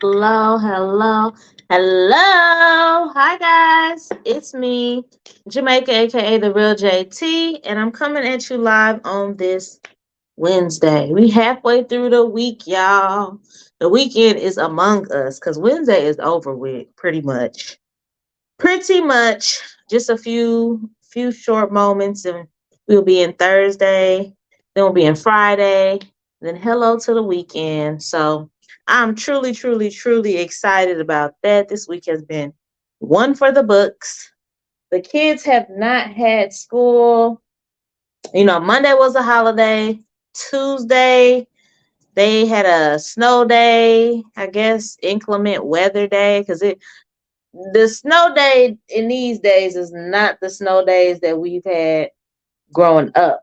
Hello, hello, hello. Hi, guys. It's me, Jamaica, aka The Real JT, and I'm coming at you live on this Wednesday. We halfway through the week, y'all. The weekend is among us because Wednesday is over with, pretty much. Pretty much. Just a few short moments, and we'll be in Thursday. Then we'll be in Friday. Then hello to the weekend. So I'm truly, truly, truly excited about that. This week has been one for the books. The kids have not had school. Monday was a holiday. Tuesday, they had a snow day, I guess, inclement weather day, because the snow day in these days is not the snow days that we've had growing up.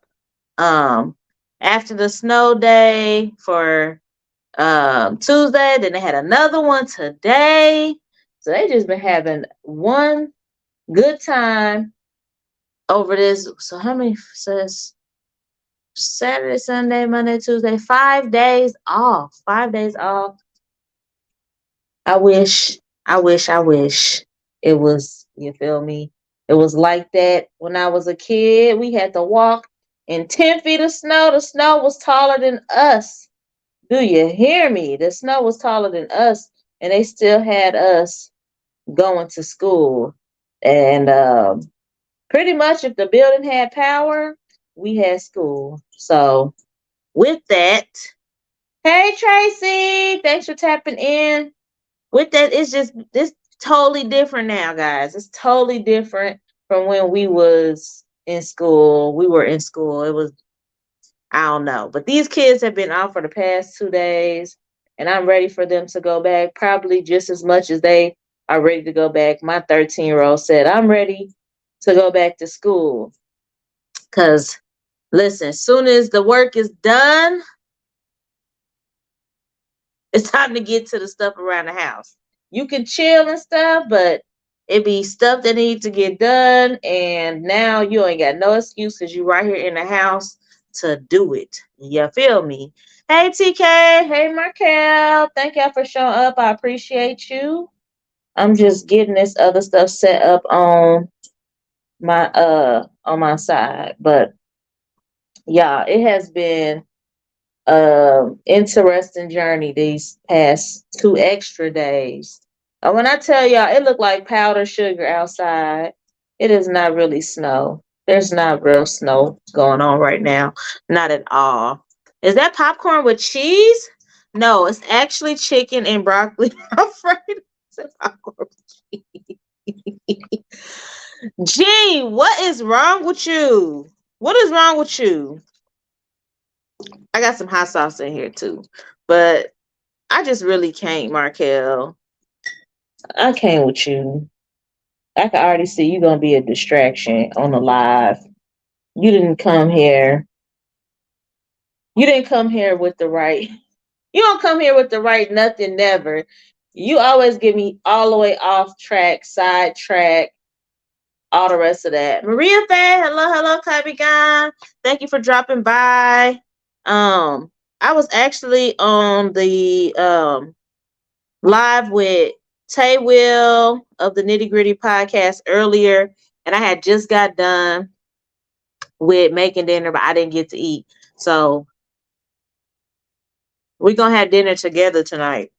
Um, After the snow day for Tuesday, then they had another one today. So they just been having one good time over this. So how many says Saturday, Sunday, Monday, Tuesday, 5 days off. 5 days off. I wish it was, you feel me? It was like that when I was a kid. We had to walk in 10 feet of snow. The snow was taller than us. Do you hear me? The snow was taller than us, and they still had us going to school. And pretty much, if the building had power, we had school. So, with that, hey, Tracy, thanks for tapping in. With that, it's just this totally different now, guys. It's totally different from when we was in school. We were in school. It was, I don't know. But these kids have been out for the past 2 days, and I'm ready for them to go back, probably just as much as they are ready to go back. My 13-year-old said, I'm ready to go back to school. Cause listen, as soon as the work is done, it's time to get to the stuff around the house. You can chill and stuff, but it be stuff that needs to get done. And now you ain't got no excuse because you right here in the house to do it. You feel me? Hey TK, hey Markel. Thank y'all for showing up. I appreciate you. I'm just getting this other stuff set up on my side. But yeah, it has been interesting journey these past 2 extra days. When I tell y'all, it looked like powdered sugar outside. It is not really snow. There's not real snow going on right now. Not at all. Is that popcorn with cheese? No, it's actually chicken and broccoli. I'm afraid it's popcorn with cheese. Gee, what is wrong with you? What is wrong with you? I got some hot sauce in here too. But I just really can't, Markel. I can't with you. I can already see you gonna be a distraction on the live. You didn't come here. You didn't come here with the right. You don't come here with the right nothing never. You always get me all the way off track, side track, all the rest of that. Maria Faye, hello, Kylie Gun. Thank you for dropping by. I was actually on the live with Tay Will of the Nitty Gritty podcast earlier, and I had just got done with making dinner, but I didn't get to eat. So we're gonna have dinner together tonight.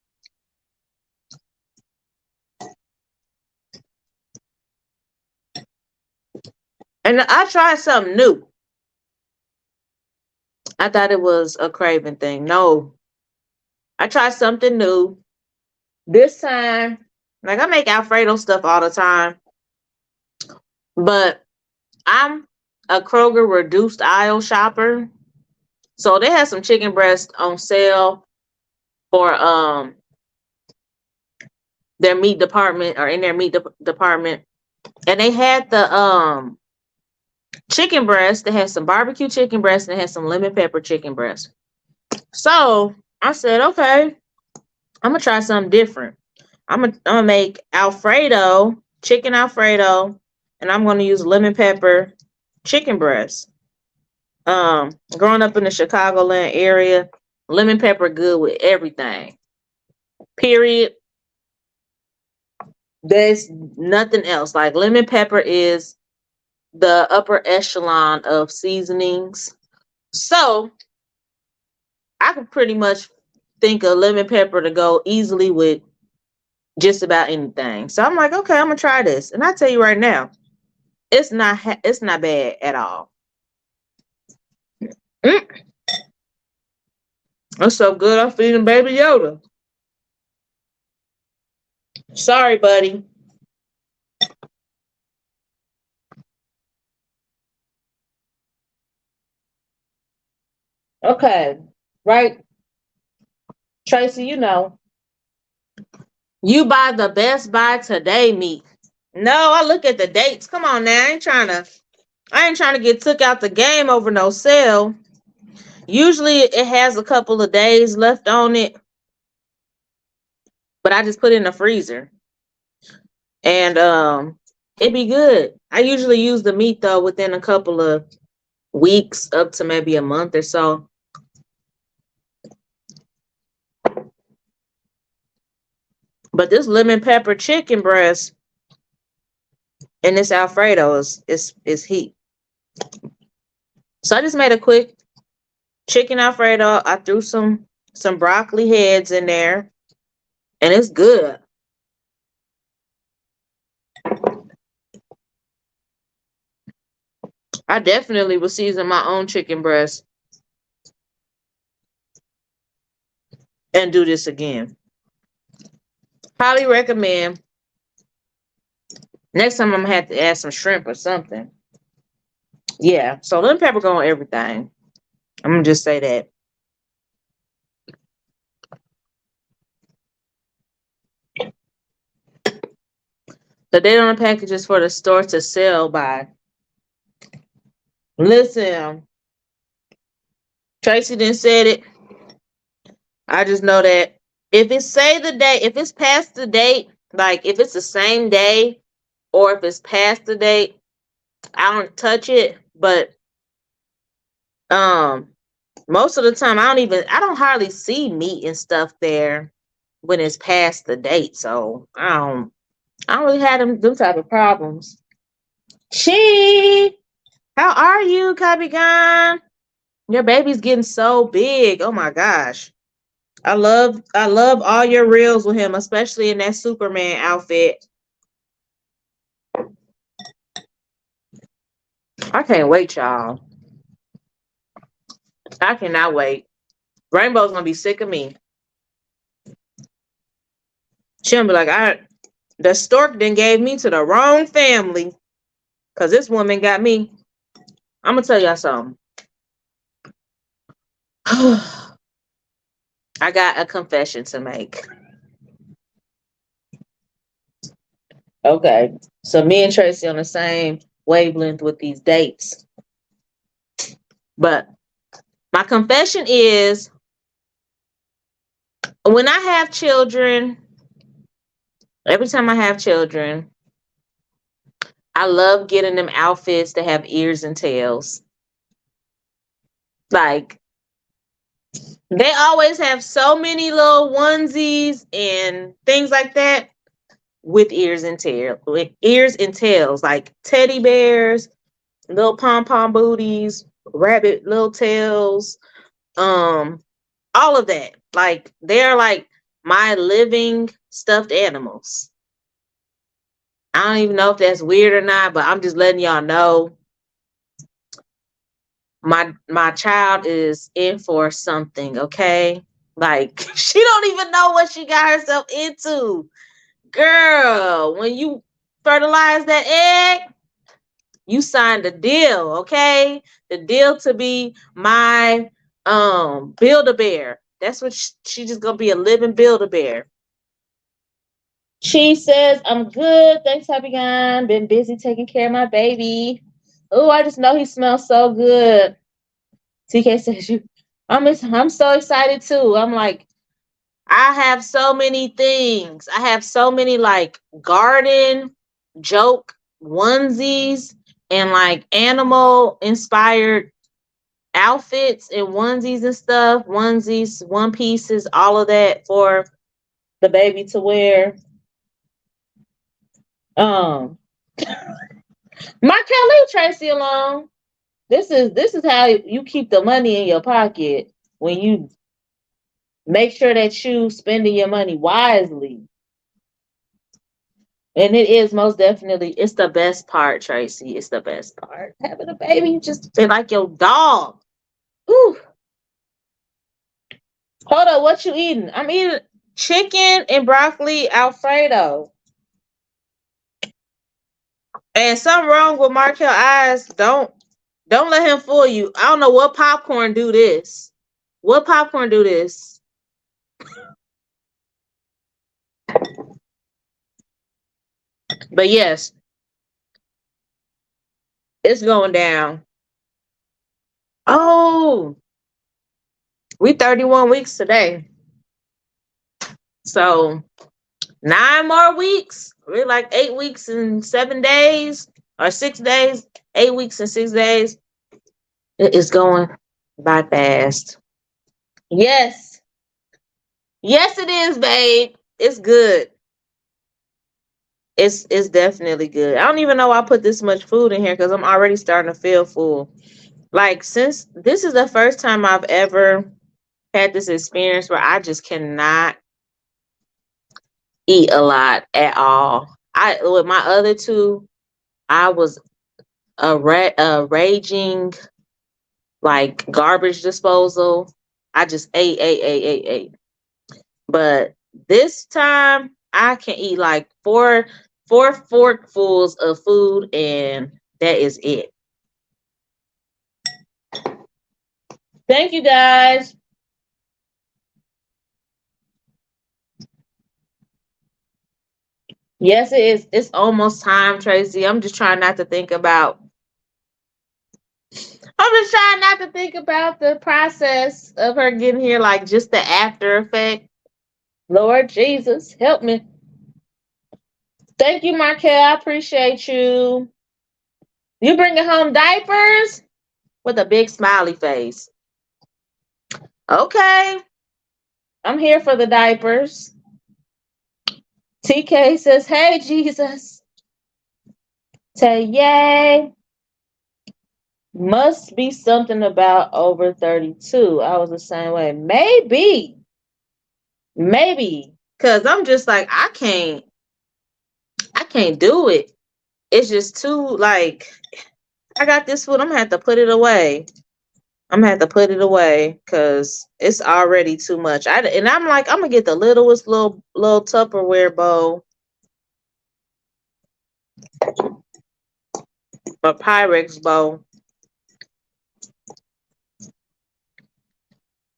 And I tried something new. I thought it was a craving thing. No, I tried something new. This time, like I make Alfredo stuff all the time, but I'm a Kroger reduced aisle shopper. So they had some chicken breast on sale for their meat department or in their department. And they had the chicken breast. They had some barbecue chicken breast and they had some lemon pepper chicken breast. So I said, okay, I'm gonna try something different. I'm gonna make Alfredo, chicken Alfredo, and I'm gonna use lemon pepper chicken breast. Growing up in the Chicagoland area, lemon pepper good with everything. period. There's nothing else. Like lemon pepper is the upper echelon of seasonings. So I could pretty much think of lemon pepper to go easily with just about anything. So I'm like, okay, I'm gonna try this, and I tell you right now, it's not bad at all. Mm, it's so good. I'm feeding Baby Yoda. Sorry, buddy. Okay, right, Tracy. You buy the Best Buy today meat. No, I look at the dates. Come on now, I ain't trying to get took out the game over no sale. Usually it has a couple of days left on it, but I just put it in the freezer and it'd be good. I usually use the meat though within a couple of weeks up to maybe a month or so. But this lemon pepper chicken breast and this Alfredo is heat. So I just made a quick chicken Alfredo. I threw some broccoli heads in there and it's good. I definitely will season my own chicken breast and do this again. Highly recommend. Next time I'm gonna have to add some shrimp or something. Yeah, so lemon pepper go on everything. I'm gonna just say that. The date on the package is for the store to sell by. Listen, Tracy didn't said it. I just know that if it say the date, if it's past the date, like if it's the same day or if it's past the date, I don't touch it. But um most of the time I don't hardly see meat and stuff there when it's past the date. So I don't really have them type of problems. She, how are you, Kabigan? Your baby's getting so big. Oh my gosh. I love all your reels with him, especially in that Superman outfit. I can't wait, y'all. I cannot wait. Rainbow's gonna be sick of me. She'll be like, the stork then gave me to the wrong family. Cause this woman got me. I'm gonna tell y'all something. I got a confession to make. Okay. So me and Tracy on the same wavelength with these dates. But my confession is when I have children, every time I have children, I love getting them outfits that have ears and tails. Like they always have so many little onesies and things like that with ears and tails, like teddy bears, little pom pom booties, rabbit little tails, all of that. Like they're like my living stuffed animals. I don't even know if that's weird or not, but I'm just letting y'all know my child is in for something, okay? Like she don't even know what she got herself into. Girl, when you fertilize that egg, you signed a deal, okay? The deal to be my Build-A-Bear. That's what she just gonna be, a living Build-A-Bear. She says, I'm good. Thanks, Happy Gun. Been busy taking care of my baby. Oh, I just know he smells so good. TK says I'm so excited too. I'm like, I have so many things. I have so many like garden joke onesies and like animal inspired outfits and onesies and stuff, onesies, one pieces, all of that for the baby to wear. Um, Markel, leave Tracy alone. This is how you keep the money in your pocket when you make sure that you spending your money wisely. And it is most definitely, it's the best part, Tracy. It's the best part. Having a baby, you just feel like your dog. Ooh. Hold up, what you eating? I'm eating chicken and broccoli Alfredo. And something wrong with Markel eyes. Don't let him fool you. I don't know what popcorn do this. What popcorn do this? But yes, it's going down. Oh, we 31 weeks today. So 9 more weeks. We're like 8 weeks and 7 days or 6 days. 8 weeks and 6 days. It is going by fast. Yes. Yes, it is, babe. It's good. It's definitely good. I don't even know why I put this much food in here because I'm already starting to feel full. Like, since this is the first time I've ever had this experience where I just cannot eat a lot at all. I with my other two, I was a raging like garbage disposal. I just ate. But this time I can eat like four forkfuls of food and that is it. Thank you guys. Yes, it is. It's almost time, Tracy. I'm just trying not to think about. I'm just trying not to think about the process of her getting here, like just the after effect. Lord Jesus, help me. Thank you, Markel. I appreciate you. You bringing home diapers with a big smiley face. Okay, I'm here for the diapers. TK says, "Hey, Jesus." Say, yay. Must be something about over 32. I was the same way. Maybe. Cause I'm just like, I can't do it. It's just too like I got this food, I'm gonna have to put it away. I'm gonna have to put it away because it's already too much. And I'm like, I'm gonna get the littlest little Tupperware bowl, a Pyrex bowl,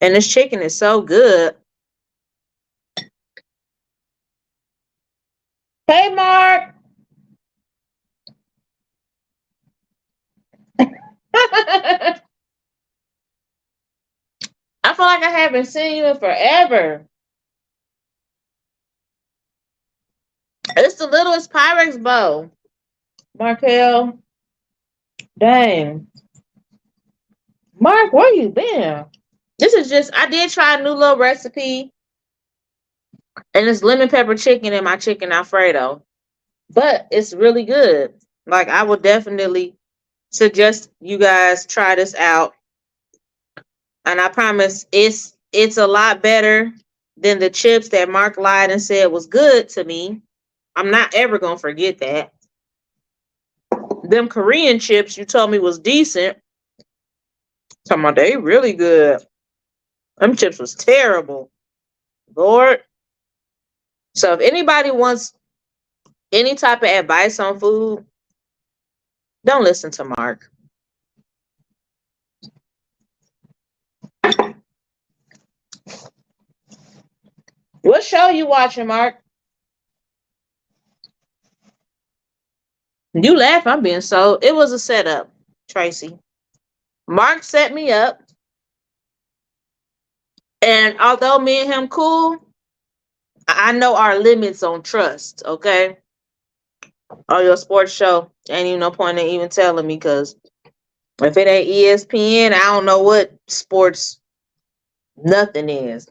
and this chicken is so good. Hey, Mark. I feel like I haven't seen you in forever. It's the littlest Pyrex bowl, Markel. Dang, Mark, where you been? This is just I did try a new little recipe, and it's lemon pepper chicken in my chicken Alfredo, but it's really good. Like I would definitely suggest you guys try this out, and I promise it's a lot better than the chips that Mark lied and said was good to me. I'm not ever gonna forget that. Them Korean chips you told me was decent. Talking about they really good. Them chips was terrible. Lord. So if anybody wants any type of advice on food, don't listen to Mark. What show you watching, Mark? You laugh, I'm being so. It was a setup, Tracy. Mark set me up, and although me and him cool, I know our limits on trust. Okay, on your sports show, ain't even no point in even telling me because if it ain't ESPN, I don't know what sports nothing is.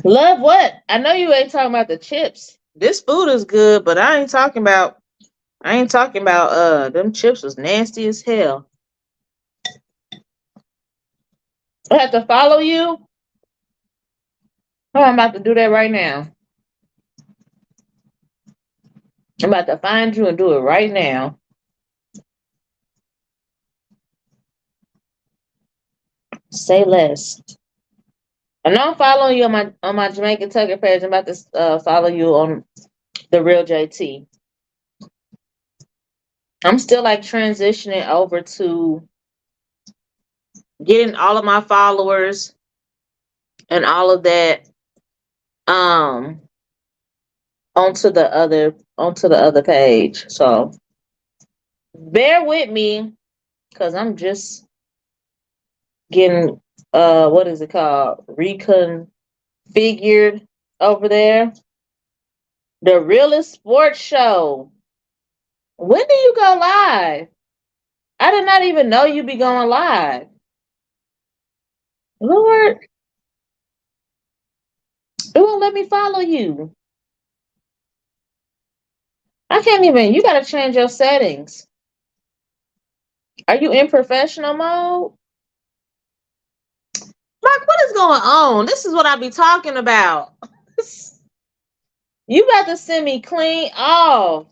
Love what? I know you ain't talking about the chips. This food is good, but I ain't talking about them chips was nasty as hell. I have to follow you. Oh, I'm about to do that right now. I'm about to find you and do it right now. Say less. And I'm following you on my Jamaican Tucker page. I'm about to follow you on the real JT. I'm still like transitioning over to getting all of my followers and all of that um onto the other page. So bear with me because I'm just getting what is it called? Reconfigured over there. The realest sports show. When do you go live? I did not even know you'd be going live. Lord, it won't let me follow you. I can't even. You got to change your settings. Are you in professional mode? Mark, what is going on? This is what I be talking about. You got to send me clean off.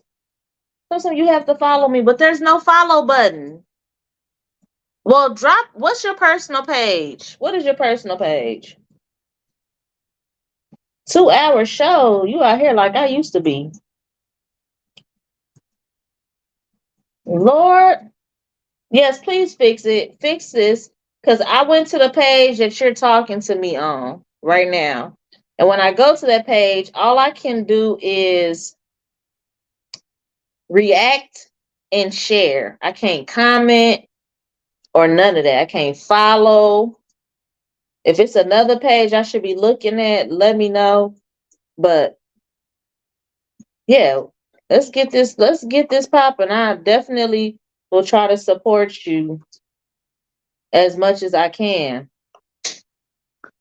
Sometimes you have to follow me, but there's no follow button. Well, what's your personal page? What is your personal page? 2 hour show. You out here like I used to be. Lord. Yes, please fix it. Fix this. Because I went to the page that you're talking to me on right now. And when I go to that page, all I can do is react and share. I can't comment or none of that. I can't follow. If it's another page I should be looking at, let me know. But yeah, let's get this popping. I definitely will try to support you as much as I can.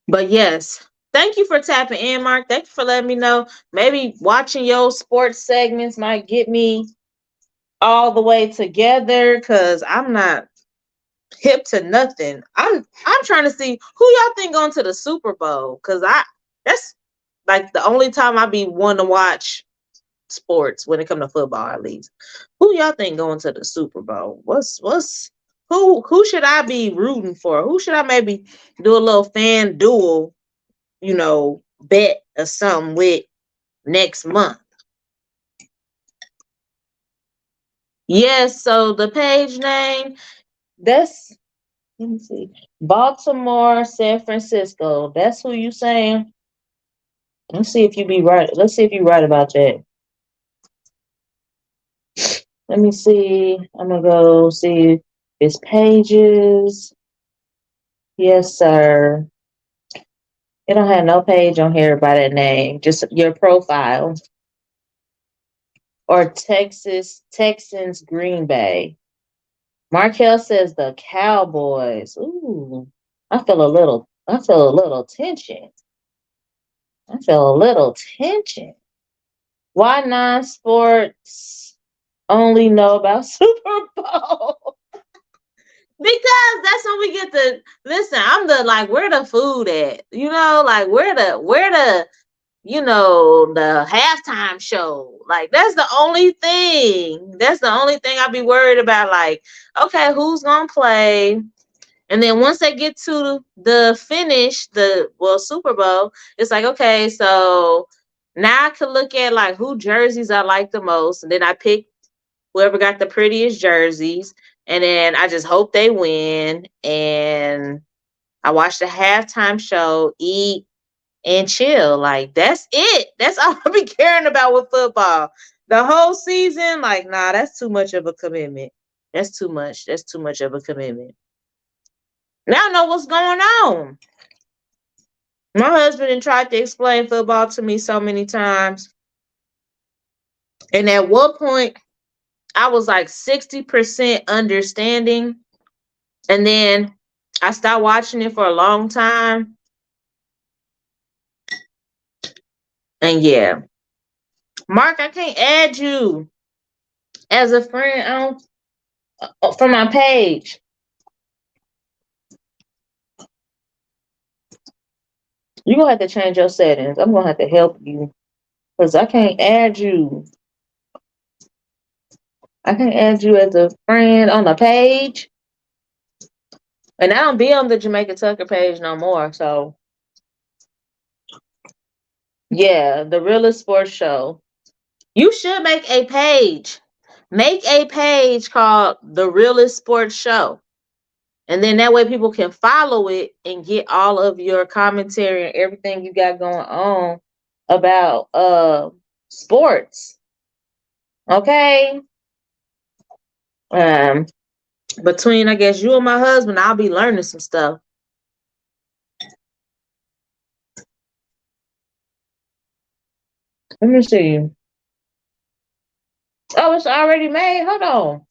But yes, thank you for tapping in, Mark. Thank you for letting me know. Maybe watching your sports segments might get me all the way together because I'm not hip to nothing. I'm trying to see who y'all think going to the Super Bowl because that's like the only time I be wanting to watch sports when it comes to football at least. Who y'all think going to the Super Bowl? Who should I be rooting for? Who should I maybe do a little fan duel, bet or something with next month? Yes, so the page name, that's let me see. Baltimore, San Francisco. That's who you saying? Let's see if you be right. Let's see if you're right about that. Let me see. I'm gonna go see his pages. Yes, sir. It don't have no page on here by that name. Just your profile. Or Texans, Green Bay. Markel says the Cowboys. Ooh, I feel a little tension. I feel a little tension. Why non-sports only know about Super Bowl? Because that's when we get the listen. I'm the like where the food at? Like where the halftime show. Like that's the only thing. That's the only thing I be worried about. Like, okay, who's gonna play? And then once they get to the finish, Super Bowl, it's like, okay, so now I can look at like who jerseys I like the most, and then I pick whoever got the prettiest jerseys, and then I just hope they win. And I watch the halftime show, eat and chill. Like that's it. That's all I be caring about with football. The whole season, like, nah, that's too much of a commitment. That's too much. That's too much of a commitment. Now I know what's going on. My husband tried to explain football to me so many times. And at one point, I was like 60% understanding. And then I stopped watching it for a long time. And yeah, Mark, I can't add you as a friend from my page. You're gonna have to change your settings. I'm gonna have to help you because I can't add you. I can't add you as a friend on the page. And I don't be on the Jamaica Tucker page no more. So yeah, the realest sports show. You should make a page. Make a page called the realest sports show. And then that way people can follow it and get all of your commentary and everything you got going on about sports. Okay? Um Between I guess you and my husband, I'll be learning some stuff. Let me see. Oh, it's already made. Hold on.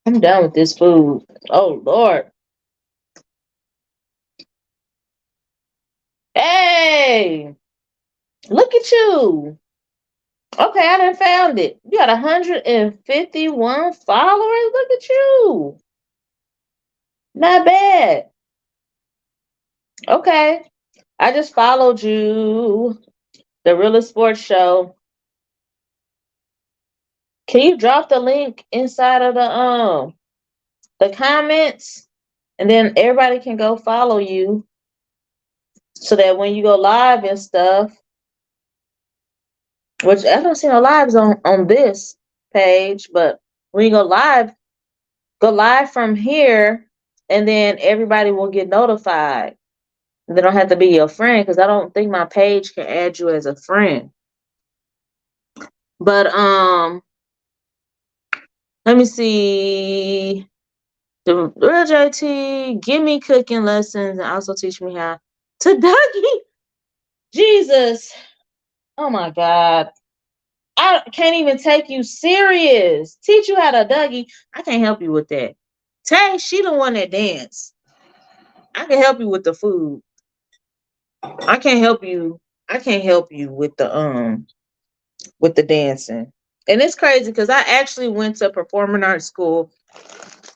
I'm done with this food. Oh Lord. Hey, look at you. Okay, I done found it. You got 151 followers. Look at you. Not bad. Okay. I just followed you. The Realest Sports Show. Can you drop the link inside of the comments? And then everybody can go follow you. So that when you go live and stuff, which I don't see no lives on this page, but when you go live from here, and then everybody will get notified. They don't have to be your friend because I don't think my page can add you as a friend. But let me see. The real JT, give me cooking lessons and also teach me how to Dougie. Jesus. Oh my God. I can't even take you serious. Teach you how to Dougie. I can't help you with that. Tay, she the one that dance. I can help you with the food. I can't help you. I can't help you with the dancing. And it's crazy because I actually went to performing arts school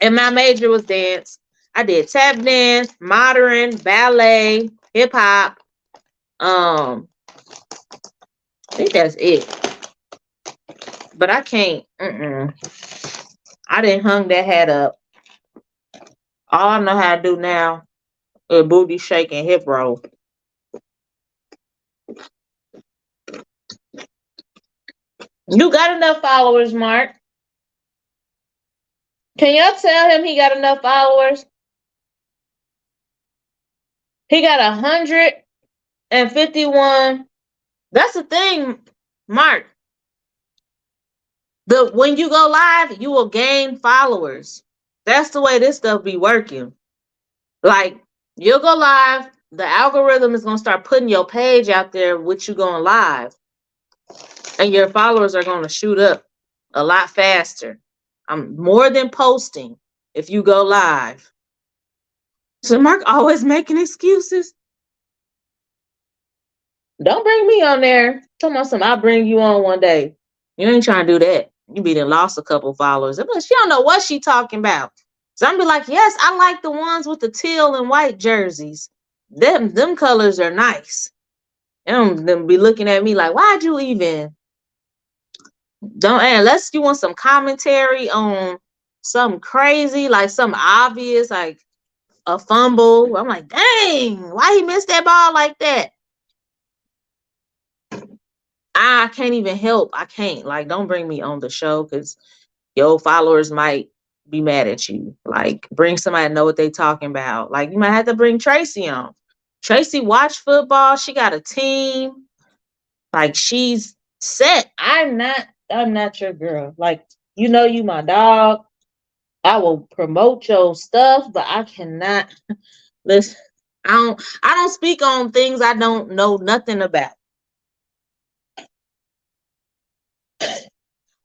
and my major was dance. I did tap dance, modern, ballet, hip hop. I think that's it. But I can't. I didn't hung that hat up. All I know how to do now is booty shake and hip roll. You got enough followers, Mark. Can y'all tell him he got enough followers? He got 151. That's the thing, Mark. When you go live, you will gain followers. That's the way this stuff be working. Like, you'll go live, the algorithm is gonna start putting your page out there with you going live. And your followers are gonna shoot up a lot faster. I'm more than posting if you go live. So Mark always making excuses. Don't bring me on there. Tell me something. I'll bring you on one day. You ain't trying to do that. You be done lost a couple followers. She don't know what she talking about. So I'm be like, yes, I like the ones with the teal and white jerseys. Them colors are nice. And them be looking at me like, why'd you even? Don't, unless you want some commentary on something crazy, like something obvious, like a fumble. I'm like, dang, why he missed that ball like that? I can't even help. I can't. Like, don't bring me on the show because your followers might be mad at you. Like, bring somebody to know what they talking about. Like, you might have to bring Tracy on. Tracy watch football. She got a team. Like, she's set. I'm not your girl. Like, you my dog. I will promote your stuff, but I cannot listen. I don't speak on things I don't know nothing about.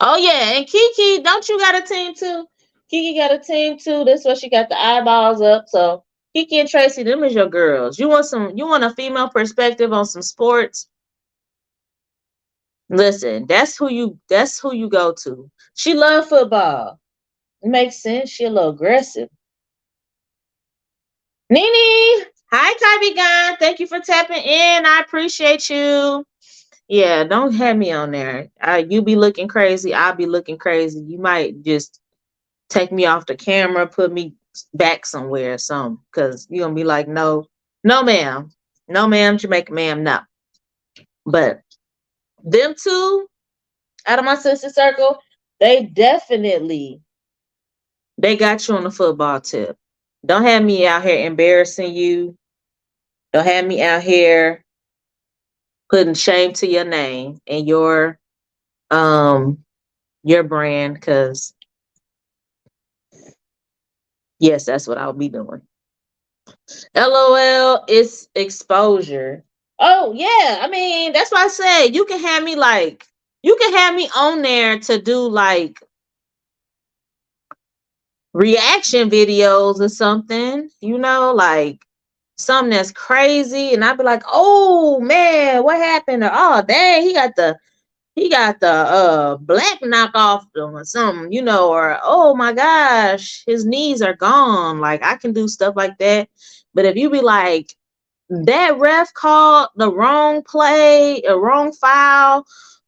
Oh yeah, and Kiki, don't you got a team too? Kiki got a team too. That's why she got the eyeballs up. So Kiki and Tracy, them is your girls. You want a female perspective on some sports? Listen, that's who you go to. She love football. It makes sense. She a little aggressive. Nene, hi Kylie Gun. Thank you for tapping in. I appreciate you. Yeah, don't have me on there. You be looking crazy. I'll be looking crazy. You might just take me off the camera, put me back somewhere or something. Cause you're gonna be like, no, no ma'am. No ma'am, Jamaica ma'am, no. But them two out of my sister circle, they definitely they got you on the football tip. Don't have me out here embarrassing you. Don't have me out here putting shame to your name and um your brand, because yes, that's what I'll be doing. LOL, it's exposure. Oh yeah, I mean that's why I said you can have me on there to do like reaction videos or something, like something that's crazy, and I'd be like, oh man, what happened? Or, oh dang, he got the black knockoff or something, or oh my gosh, his knees are gone. Like I can do stuff like that. But if you be like, that ref called the wrong play, a wrong foul,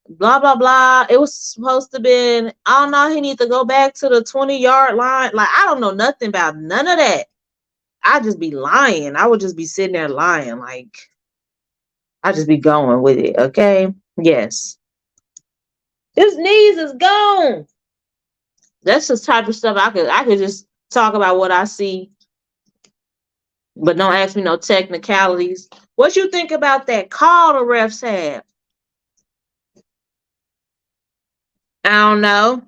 blah blah blah. It was supposed to been, I don't know, he need to go back to the 20-yard line. Like I don't know nothing about none of that. I just be lying. I would just be sitting there lying. Like I just be going with it. Okay. Yes. His knees is gone. That's the type of stuff I could just talk about what I see, but don't ask me no technicalities. What you think about that call the refs had? I don't know.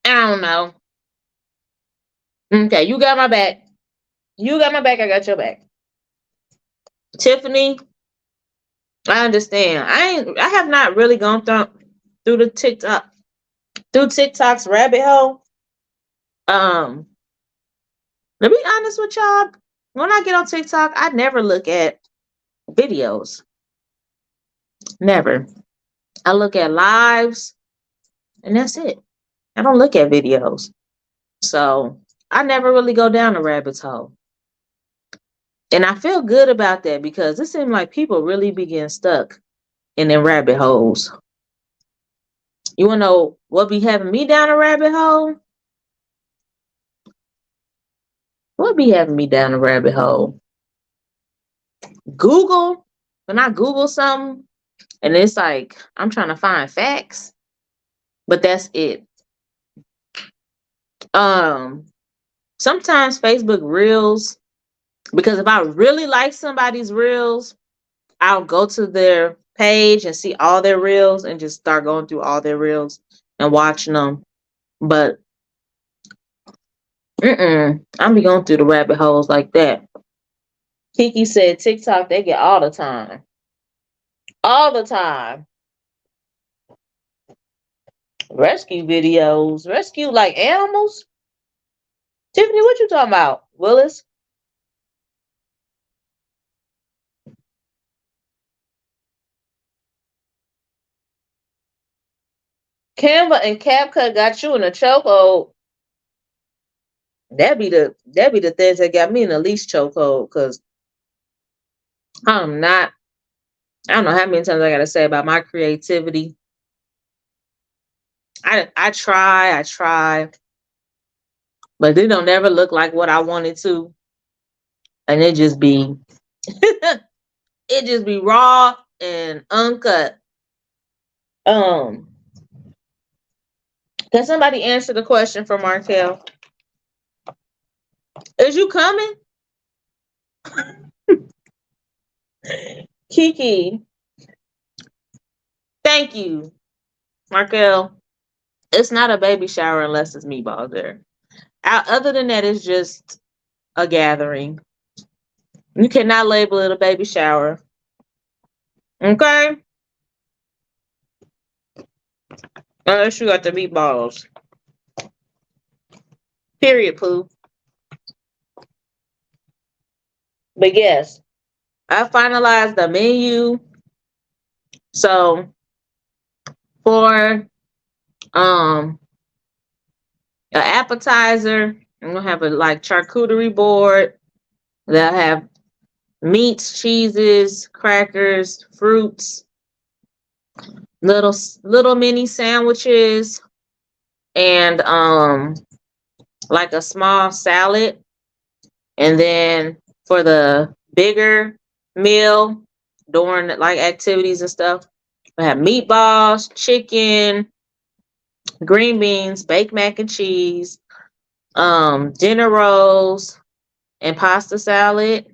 I don't know. Okay, you got my back. You got my back. I got your back. Tiffany, I understand. I have not really gone through the TikTok's rabbit hole. Um, to be honest with y'all, when I get on TikTok, I never look at videos. Never. I look at lives and that's it. I don't look at videos. So I never really go down a rabbit hole. And I feel good about that because it seems like people really be getting stuck in their rabbit holes. You wanna know what be having me down a rabbit hole? What be having me down a rabbit hole? Google. When I Google something and it's like I'm trying to find facts, but that's it. Um, Sometimes Facebook Reels, because if I really like somebody's Reels, I'll go to their page and see all their Reels and just start going through all their Reels and watching them. But I'm be going through the rabbit holes like that. Kiki said TikTok they get all the time. All the time. Rescue videos. Rescue like animals? Tiffany, what you talking about? Willis? Canva and CapCut got you in a chokehold. That be the things that got me in the least chokehold, because I'm not, I don't know how many times I gotta say about my creativity. I try, but they don't ever look like what I wanted to. And it just be raw and uncut. Um, can somebody answer the question for Markel? Is you coming? Kiki, thank you. Markel, it's not a baby shower unless it's meatballs there. Other than that, it's just a gathering. You cannot label it a baby shower. Okay? Unless you got the meatballs. Period, poo. But yes, I finalized the menu. So for um an appetizer, I'm gonna have a like charcuterie board. They'll have meats, cheeses, crackers, fruits, little mini sandwiches, and like a small salad. And then for the bigger meal during like activities and stuff, I have meatballs, chicken, green beans, baked mac and cheese, dinner rolls, and pasta salad.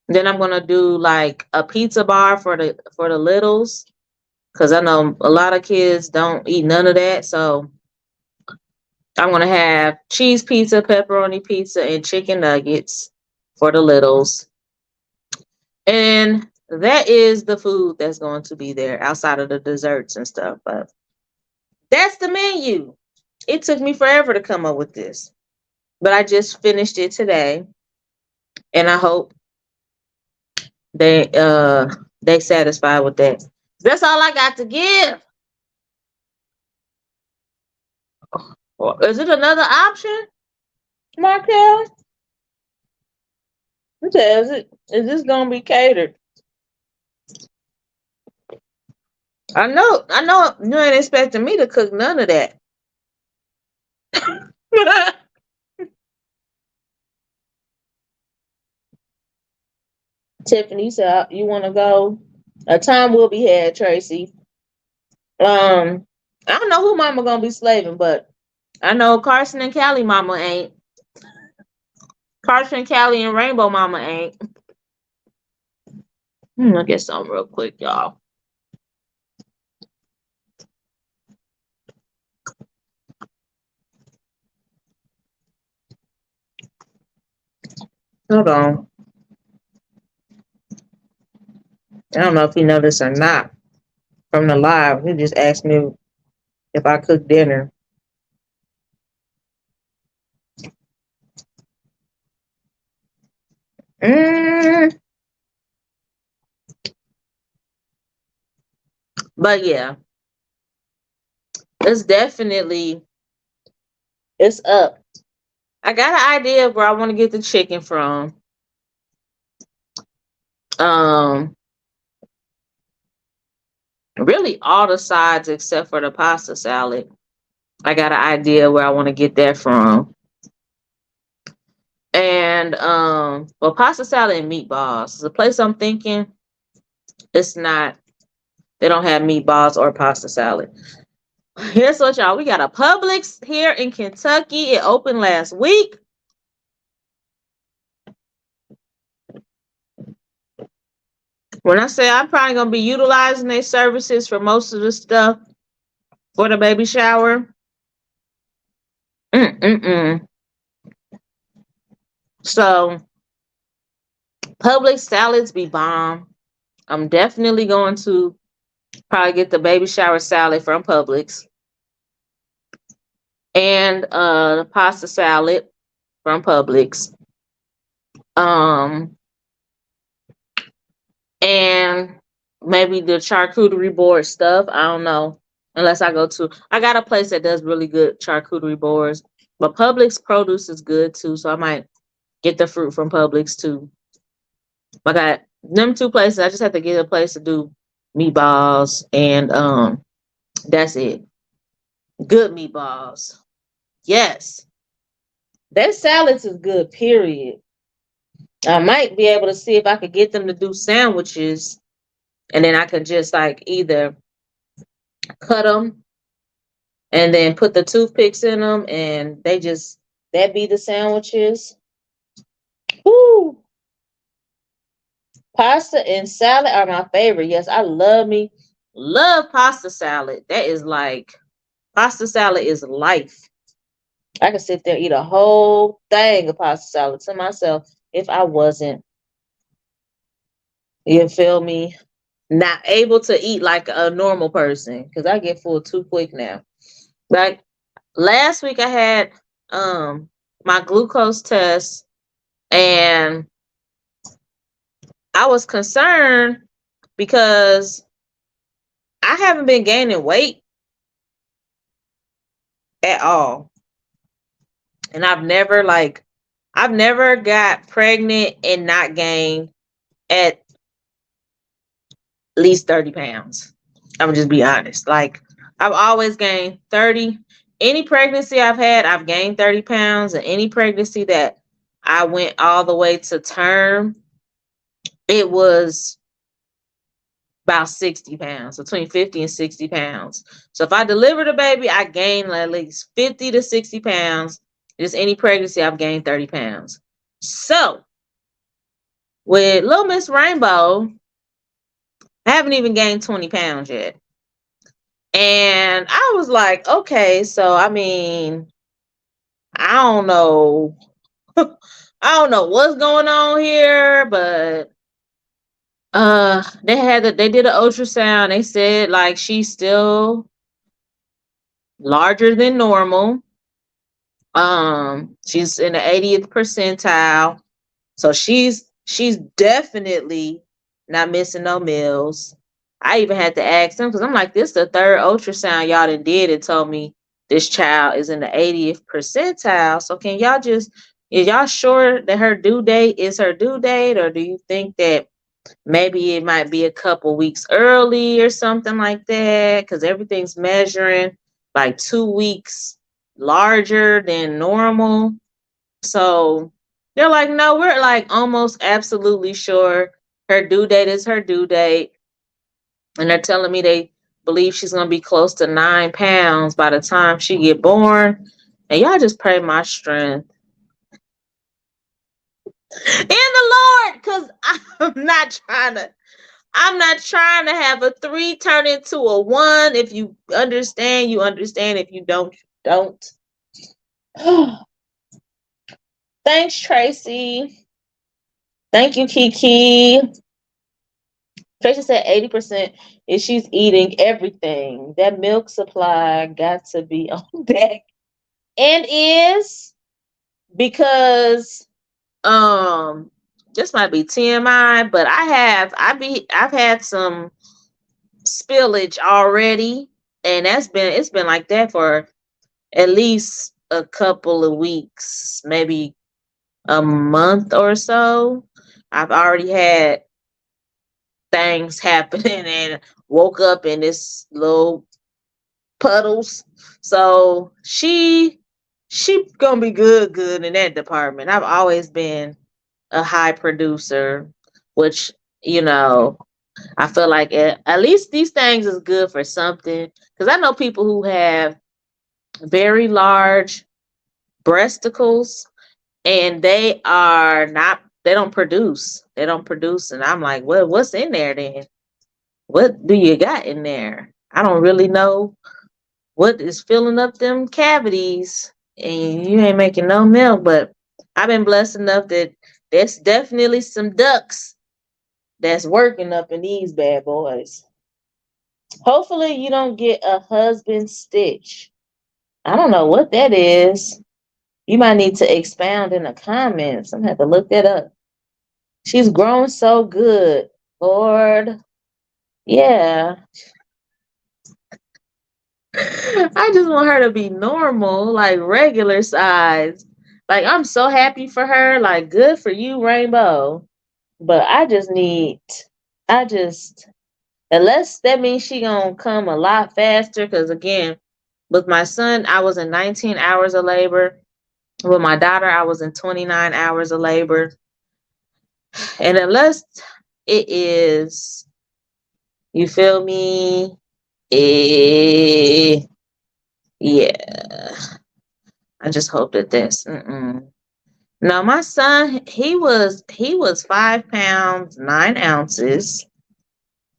Then I'm gonna do like a pizza bar for the littles, because I know a lot of kids don't eat none of that. So I'm gonna have cheese pizza, pepperoni pizza, and chicken nuggets for the littles. And that is the food that's going to be there outside of the desserts and stuff. But that's the menu. It took me forever to come up with this, but I just finished it today, and I hope they they satisfied with that. That's all I got to give. Is it another option, Markel? Is this gonna be catered? I know you ain't expecting me to cook none of that. Tiffany said you want to go. A time will be had, Tracy. I don't know who Mama gonna be slaving, but I know Carson and Callie Mama ain't. Carson, Callie, and Rainbow Mama ain't. I'll get some real quick, y'all. Hold on. I don't know if you know this or not from the live. He just asked me if I cook dinner. But yeah, it's definitely it's up. I got an idea of where I want to get the chicken from. Um, really all the sides except for the pasta salad. I got an idea where I want to get that from. And well, pasta salad and meatballs. The place I'm thinking, it's not. They don't have meatballs or pasta salad. Here's what y'all. We got a Publix here in Kentucky. It opened last week. When I say I'm probably gonna be utilizing their services for most of the stuff for the baby shower. Mm-mm-mm. So Publix salads be bomb. I'm definitely going to probably get the baby shower salad from Publix and the pasta salad from Publix. Um, and maybe the charcuterie board stuff. I don't know. Unless I got a place that does really good charcuterie boards. But Publix produce is good too, so I might get the fruit from Publix too. I got them two places. I just have to get a place to do meatballs, and that's it. Good meatballs. Yes. Their salads is good, period. I might be able to see if I could get them to do sandwiches, and then I could just like either cut them and then put the toothpicks in them, and that be the sandwiches. Woo! Pasta and salad are my favorite. Yes, I love pasta salad. That is like pasta salad is life. I could sit there and eat a whole thing of pasta salad to myself if I wasn't, you feel me, not able to eat like a normal person because I get full too quick now. Like last week I had my glucose test, and I was concerned because I haven't been gaining weight at all. And I've never got pregnant and not gained at least 30 pounds. I'm gonna just be honest. Like I've always gained 30. Any pregnancy I've had, I've gained 30 pounds. And any pregnancy that I went all the way to term, it was about 60 pounds, between 50 and 60 pounds. So if I delivered a baby, I gained at least 50 to 60 pounds. Just any pregnancy, I've gained 30 pounds. So with Little Miss Rainbow, I haven't even gained 20 pounds yet. And I was like, okay, so I mean, I don't know. I don't know what's going on here, but they did an ultrasound. They said like she's still larger than normal. She's in the 80th percentile. So she's definitely not missing no meals. I even had to ask them because I'm like, this is the third ultrasound y'all done did and told me this child is in the 80th percentile. So can y'all is y'all sure that her due date is her due date, or do you think that maybe it might be a couple weeks early or something like that? Because everything's measuring like 2 weeks larger than normal. So they're like, no, we're like almost absolutely sure her due date is her due date. And they're telling me they believe she's going to be close to 9 pounds by the time she get born. And y'all just pray my strength in the Lord, because I'm not trying to have a 3 turn into a 1. If you understand, you understand. If you don't, you don't. Thanks, Tracy. Thank you, Kiki. Tracy said 80% is she's eating everything. That milk supply got to be on deck. And is because this might be TMI, but I've had some spillage already, and it's been like that for at least a couple of weeks, maybe a month or so. I've already had things happening and woke up in this little puddles. So she gonna be good in that department. I've always been a high producer, which, you know, I feel like at least these things is good for something. Because I know people who have very large breasticles and they don't produce. They don't produce. And I'm like, well, what's in there then? What do you got in there? I don't really know what is filling up them cavities, and you ain't making no milk. But I've been blessed enough that there's definitely some ducks that's working up in these bad boys. Hopefully you don't get a husband stitch. I don't know what that is. You might need to expound in the comments. I'm gonna have to look that up. She's grown so good, Lord. Yeah. I just want her to be normal, like regular size. Like I'm so happy for her. Like good for you, Rainbow. But I just unless that means she gonna come a lot faster. Cause again, with my son, I was in 19 hours of labor. With my daughter, I was in 29 hours of labor. And unless it is, you feel me? Yeah. I just hope that that's. No, my son, he was 5 pounds 9 ounces,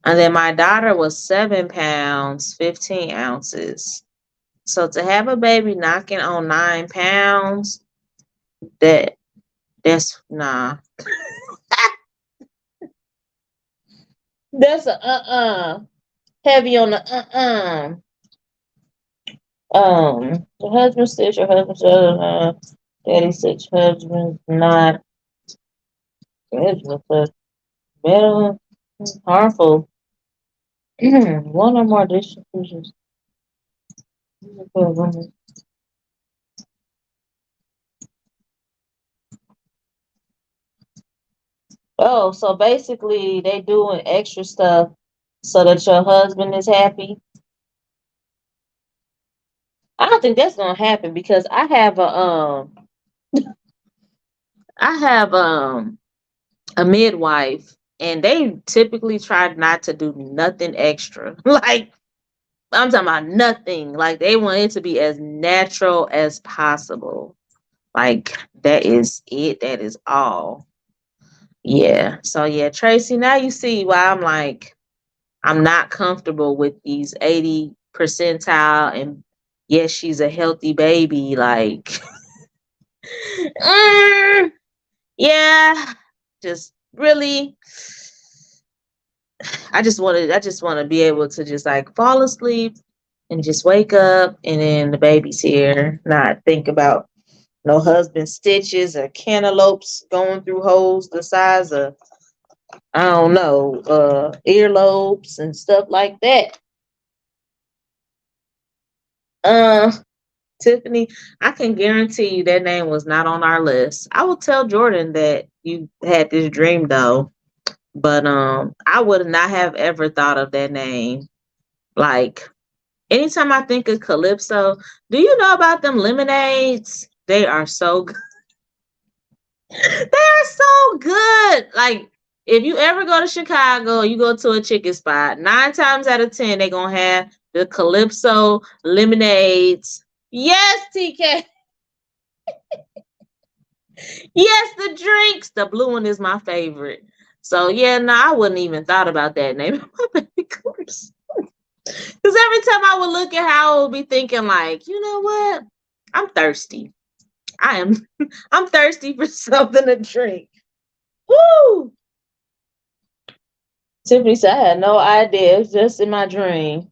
and then my daughter was 7 pounds 15 ounces. So to have a baby knocking on 9 pounds, that's nah. That's a heavy on the the husband says your husband says daddy says your husband's not scheduled for metal harmful. One or more distributions. Oh, so basically they doing extra stuff so that your husband is happy. I don't think that's gonna happen because I have a midwife and they typically try not to do nothing extra. Like I'm talking about nothing. Like they want it to be as natural as possible. Like that is it. That is all. Yeah. So yeah, Tracy, now you see why I'm like I'm not comfortable with these 80 percentile and yes, she's a healthy baby. Like mm, yeah, just really I just want to be able to just like fall asleep and just wake up and then the baby's here, not think about no husband stitches or cantaloupes going through holes the size of I don't know, earlobes and stuff like that. Uh Tiffany, I can guarantee you that name was not on our list. I will tell Jordan that you had this dream though, but I would not have ever thought of that name. Like anytime I think of Calypso, do you know about them lemonades? They are so good. They're so good. Like if you ever go to Chicago, you go to a chicken spot, 9 times out of 10, they're gonna have the Calypso lemonades. Yes, TK. Yes, the drinks. The blue one is my favorite. So yeah, no, I wouldn't even thought about that name. My baby Calypso. Because every time I would look at how I would be thinking, like, you know what? I'm thirsty. I am I'm thirsty for something to drink. Woo! Tiffany said, I had no idea. It's just in my dream.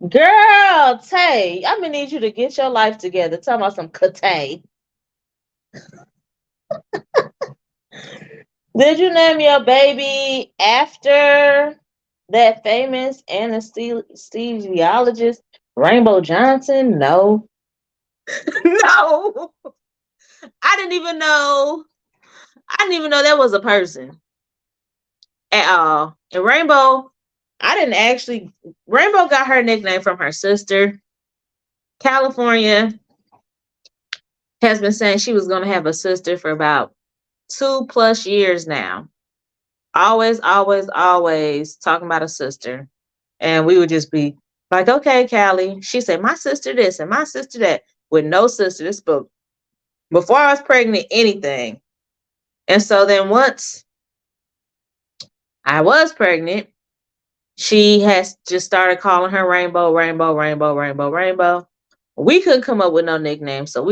Girl, Tay, I'm gonna need you to get your life together. Talking about some Katay. Did you name your baby after that famous anesthesiologist, Rainbow Johnson? No. No. I didn't even know. I didn't even know that was a person at all. And Rainbow, I didn't actually. Rainbow got her nickname from her sister. California has been saying she was going to have a sister for about 2+ years now. Always, always, always talking about a sister. And we would just be like, okay, Callie. She said, my sister this and my sister that, with no sister. This book before I was pregnant, anything. And so then once I was pregnant, she has just started calling her Rainbow, Rainbow, Rainbow, Rainbow, Rainbow. We couldn't come up with no nickname, so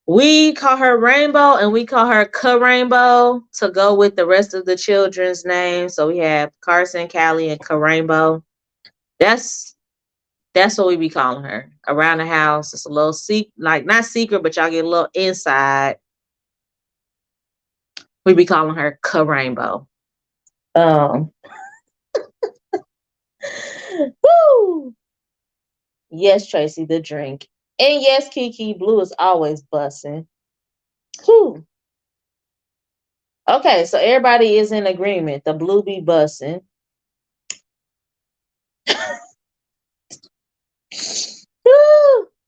we call her Rainbow and we call her Ka-Rainbow to go with the rest of the children's names. So we have Carson, Callie, and Ka-Rainbow. That's that's what we be calling her around the house. It's a little like not secret, but y'all get a little inside. We be calling her Ka-Rainbow. Um, woo! Yes, Tracy, the drink. And yes, Kiki, blue is always bussing. Whew. Okay, so everybody is in agreement. The blue be bussing.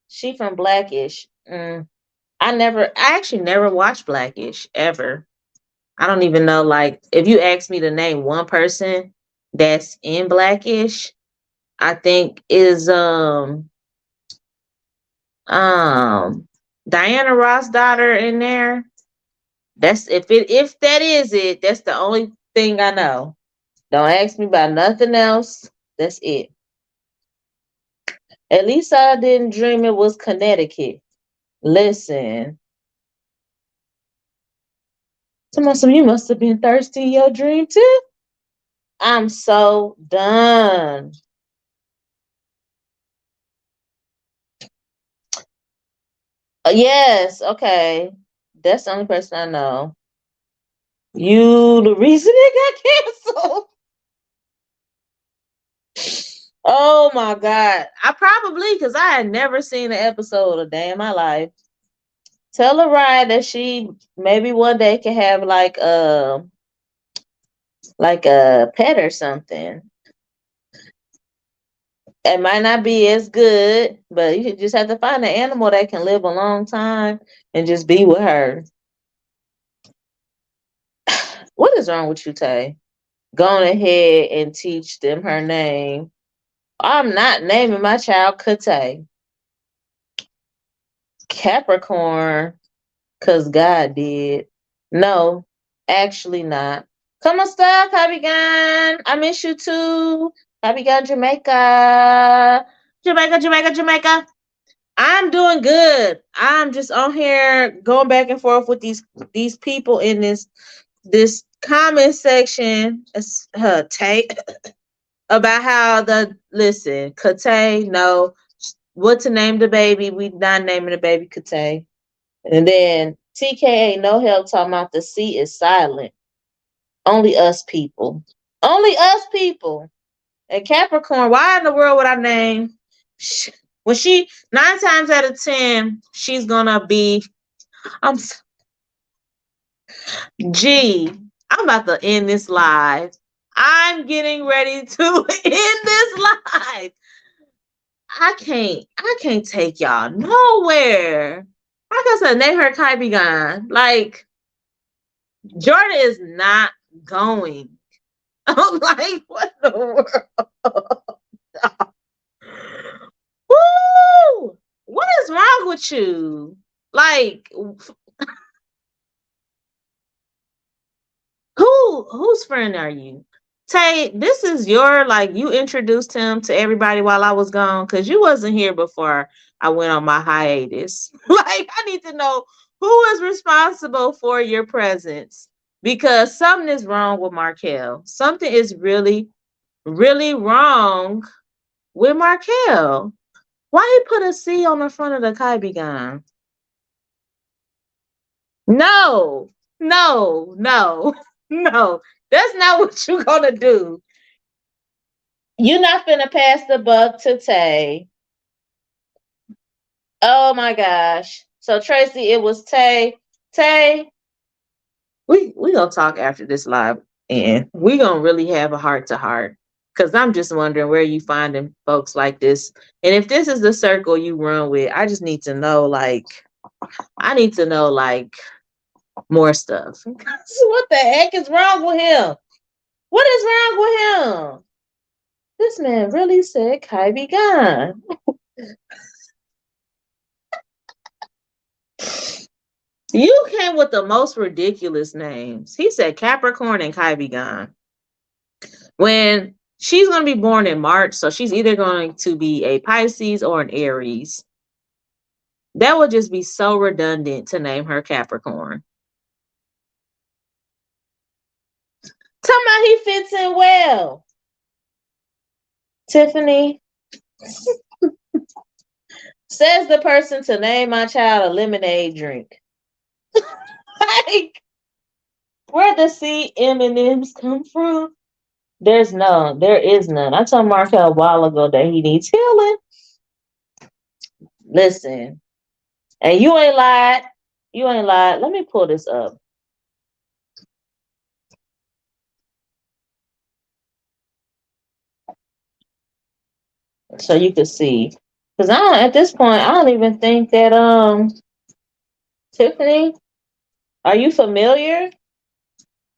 She from Blackish. I actually never watched Blackish ever. I don't even know. Like, if you ask me to name one person that's in Blackish, I think is um Diana Ross' daughter in there. That's if that is it. That's the only thing I know. Don't ask me about nothing else. That's it. At least I didn't dream it was Connecticut. Listen, some you must have been thirsty in your dream too. I'm so done. Yes, okay. That's the only person I know. You, the reason it got canceled. Oh my God. I probably, because I had never seen an episode a day in my life. Tell Ryan that she maybe one day can have like a pet or something. It might not be as good, but you just have to find an animal that can live a long time and just be with her. What is wrong with you, Tay? Go on ahead and teach them her name. I'm not naming my child Kate. Capricorn, because God did. No, actually not. Come on, stop, Abigail. I miss you too. Abigail, Jamaica. Jamaica, Jamaica, Jamaica. I'm doing good. I'm just on here going back and forth with these people in this comment section. Tay about how Kate, no, what to name the baby. We not naming the baby Kate. And then TKA no help talking about the C is silent. Only us people. Only us people. And Capricorn, why in the world would I name when she 9 times out of 10, she's gonna be I'm G. I'm about to end this live. I'm getting ready to end this live. I can't take y'all nowhere. Like I said, name her Kylie Gone. Like Jordan is not going. I'm like, what the world? Woo! What is wrong with you? Like, whose friend are you? Tay, this is your like you introduced him to everybody while I was gone because you wasn't here before I went on my hiatus. Like, I need to know who is responsible for your presence because something is wrong with Markel. Something is really, really wrong with Markel. Why he put a C on the front of the Kybegon? No, no, no, no. That's not what you're gonna do. You're not finna pass the buck to Tay. Oh my gosh. So Tracy, it was Tay. Tay, we gonna talk after this live, and we gonna really have a heart to heart. Cause I'm just wondering where you finding folks like this, and if this is the circle you run with, I just need to know. Like, I need to know like more stuff. What the heck is wrong with him? What is wrong with him? This man really said Kylie gone. You came with the most ridiculous names. He said Capricorn and Kylie gone. When she's going to be born in March, so she's either going to be a Pisces or an Aries. That would just be so redundant to name her Capricorn. Tell me he fits in well. Tiffany says the person to name my child a lemonade drink. Like, where the C M&Ms come from? There's none. There is none. I told Markel a while ago that he needs healing. Listen, and you ain't lied. You ain't lied. Let me pull this up so you can see. Because I don't, at this point, I don't even think that Tiffany, are you familiar?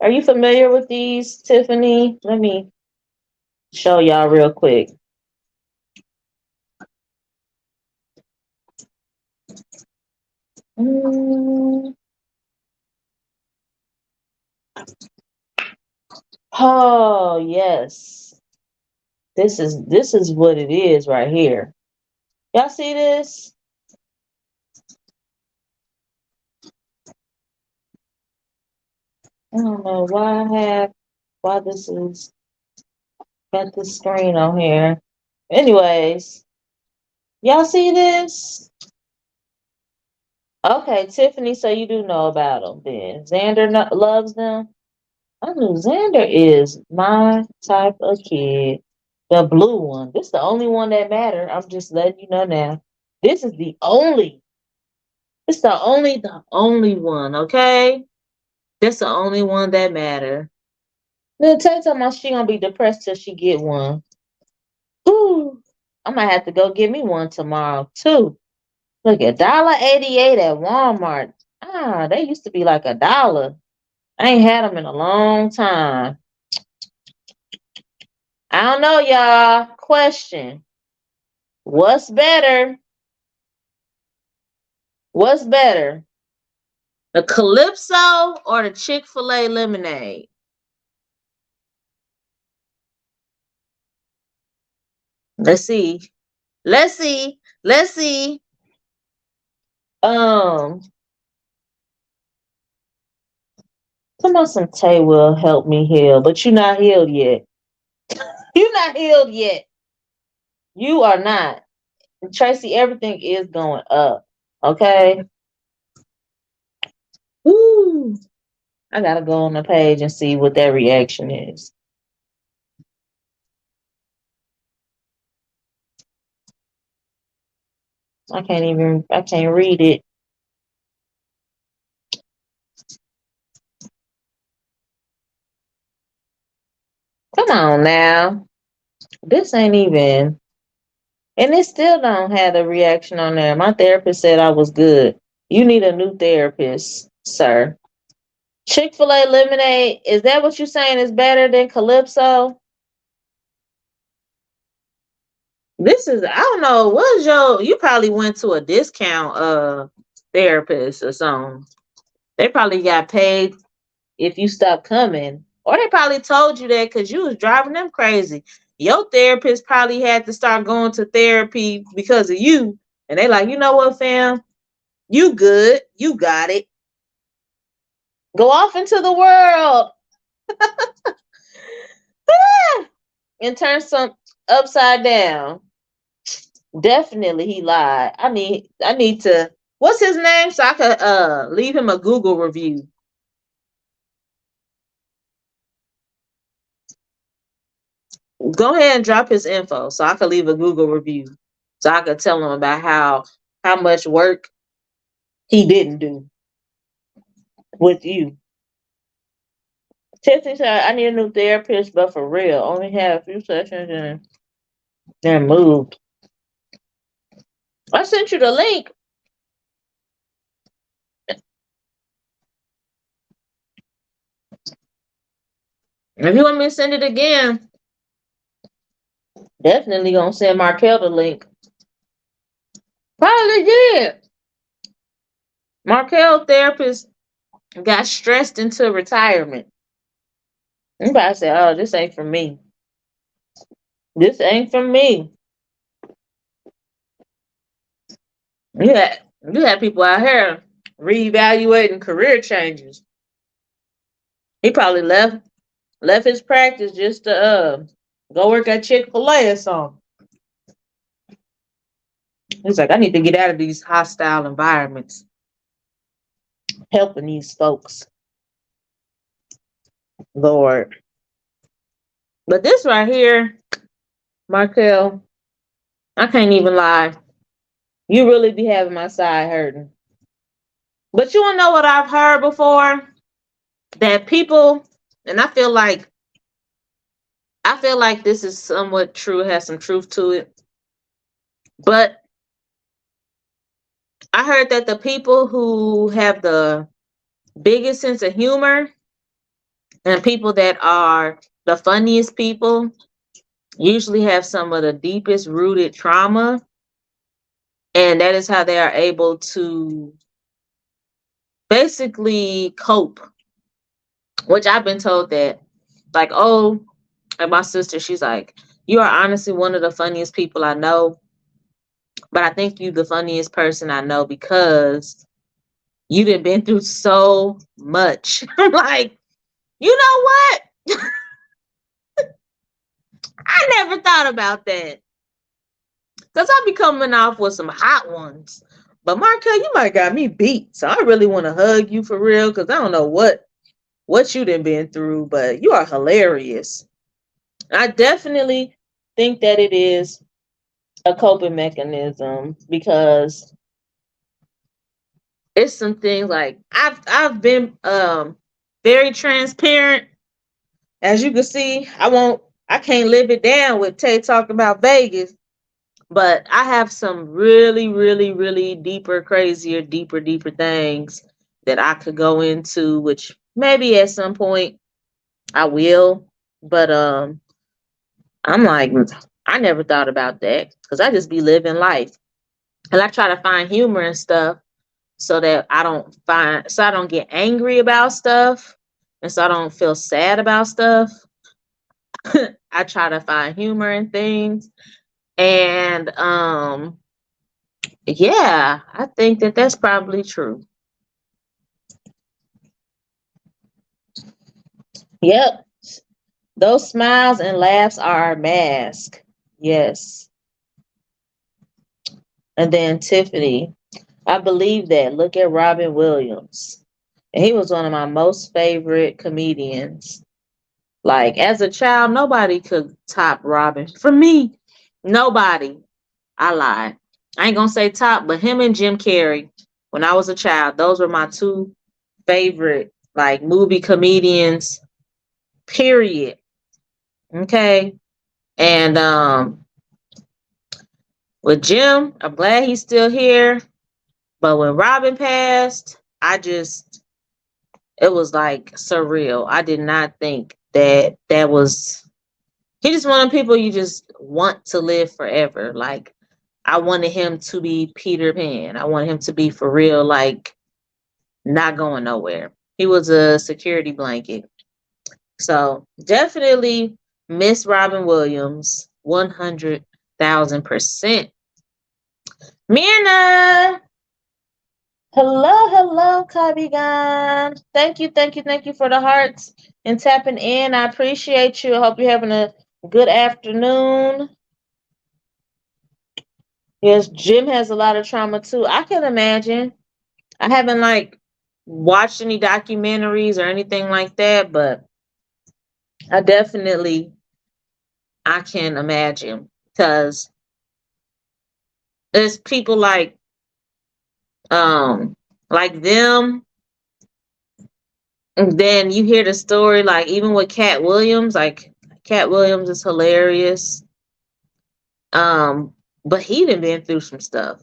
Are you familiar with these, Tiffany? Let me show y'all real quick. Oh yes. This is what it is right here. Y'all see this? I don't know why this is. Got the screen on here. Anyways, y'all see this? Okay, Tiffany, so you do know about them then. Xander loves them. I knew Xander is my type of kid. The blue one. This is the only one that matter. I'm just letting you know now. This is the only. It's the only one, okay? That's the only one that matter. Then tell me she gonna be depressed till she get one. Ooh, I might have to go get me one tomorrow too. Look at $1.88 at Walmart. Ah, they used to be like $1. I ain't had them in a long time. I don't know, y'all. Question. What's better? What's better? The Calypso or the Chick-fil-A lemonade? Let's see. Let's see. Let's see. Um, come on, some Tay will help me heal, but you're not healed yet. You're not healed yet. You are not. Tracy, everything is going up. Okay. Woo. I gotta go on the page and see what that reaction is. I can't read it. Come on now. This ain't even, and it still don't have the reaction on there. My therapist said I was good. You need a new therapist, sir. Chick-fil-A lemonade, is that what you're saying is better than Calypso? This is, I don't know, what's you probably went to a discount therapist or something. They probably got paid if you stop coming. Or they probably told you that because you was driving them crazy. Your therapist probably had to start going to therapy because of you. And they like, you know what, fam? You good. You got it. Go off into the world and turn some upside down. Definitely he lied. I need to, what's his name? So I could leave him a Google review. Go ahead and drop his info so I could leave a Google review. So I could tell him about how much work he didn't do with you. Tiffany said, I need a new therapist, but for real, only had a few sessions and then moved. I sent you the link. If you want me to send it again, definitely gonna send Markel the link. Probably did. Markel therapist got stressed into retirement. You probably said, oh, this ain't for me. This ain't for me. You had people out here reevaluating career changes. He probably left his practice just to go work at Chick-fil-A or something. He's like, I need to get out of these hostile environments. Helping these folks. Lord. But this right here, Markel, I can't even lie. You really be having my side hurting. But you wanna know what I've heard before? That people, and I feel like this is somewhat true, has some truth to it. But I heard that the people who have the biggest sense of humor and people that are the funniest people usually have some of the deepest rooted trauma. And that is how they are able to basically cope. Which I've been told that, like, oh, and my sister, she's like, you are honestly one of the funniest people I know. But I think you the funniest person I know because you done been through so much. I'm like, you know what? never thought about that. Because I be coming off with some hot ones. But Markel, you might got me beat. So I really want to hug you for real. Because I don't know what you done been through. But you are hilarious. I definitely think that it is a coping mechanism. Because it's some things like I've been very transparent. As you can see, I can't live it down with Tay talking about Vegas. But I have some really, really, really deeper, crazier, deeper things that I could go into, which maybe at some point I will. But I'm like, I never thought about that because I just be living life. And I try to find humor and stuff so that I don't get angry about stuff and so I don't feel sad about stuff. I try to find humor in things. And yeah, I think that that's probably true. Yep. Those smiles and laughs are our mask. Yes. And then Tiffany, I believe that. Look at Robin Williams. And he was one of my most favorite comedians. Like as a child, nobody could top Robin. For me, nobody. I lied. I ain't gonna say top, but him and Jim Carrey, when I was a child, those were my two favorite like movie comedians, period. Okay. And with Jim, I'm glad he's still here. But when Robin passed, it was like surreal. I did not think that was, he just one of the people you just want to live forever. Like, I wanted him to be Peter Pan. I wanted him to be for real, like, not going nowhere. He was a security blanket. So definitely miss Robin Williams 100,000%. Mirna, hello, Kabigan. Thank you for the hearts and tapping in. I appreciate you. I hope you're having a good afternoon. Yes, Jim has a lot of trauma too. I can imagine. I haven't like watched any documentaries or anything like that, but I definitely I can imagine because there's people like them. And then you hear the story, like even with Cat Williams, like Cat Williams is hilarious. But he done been through some stuff.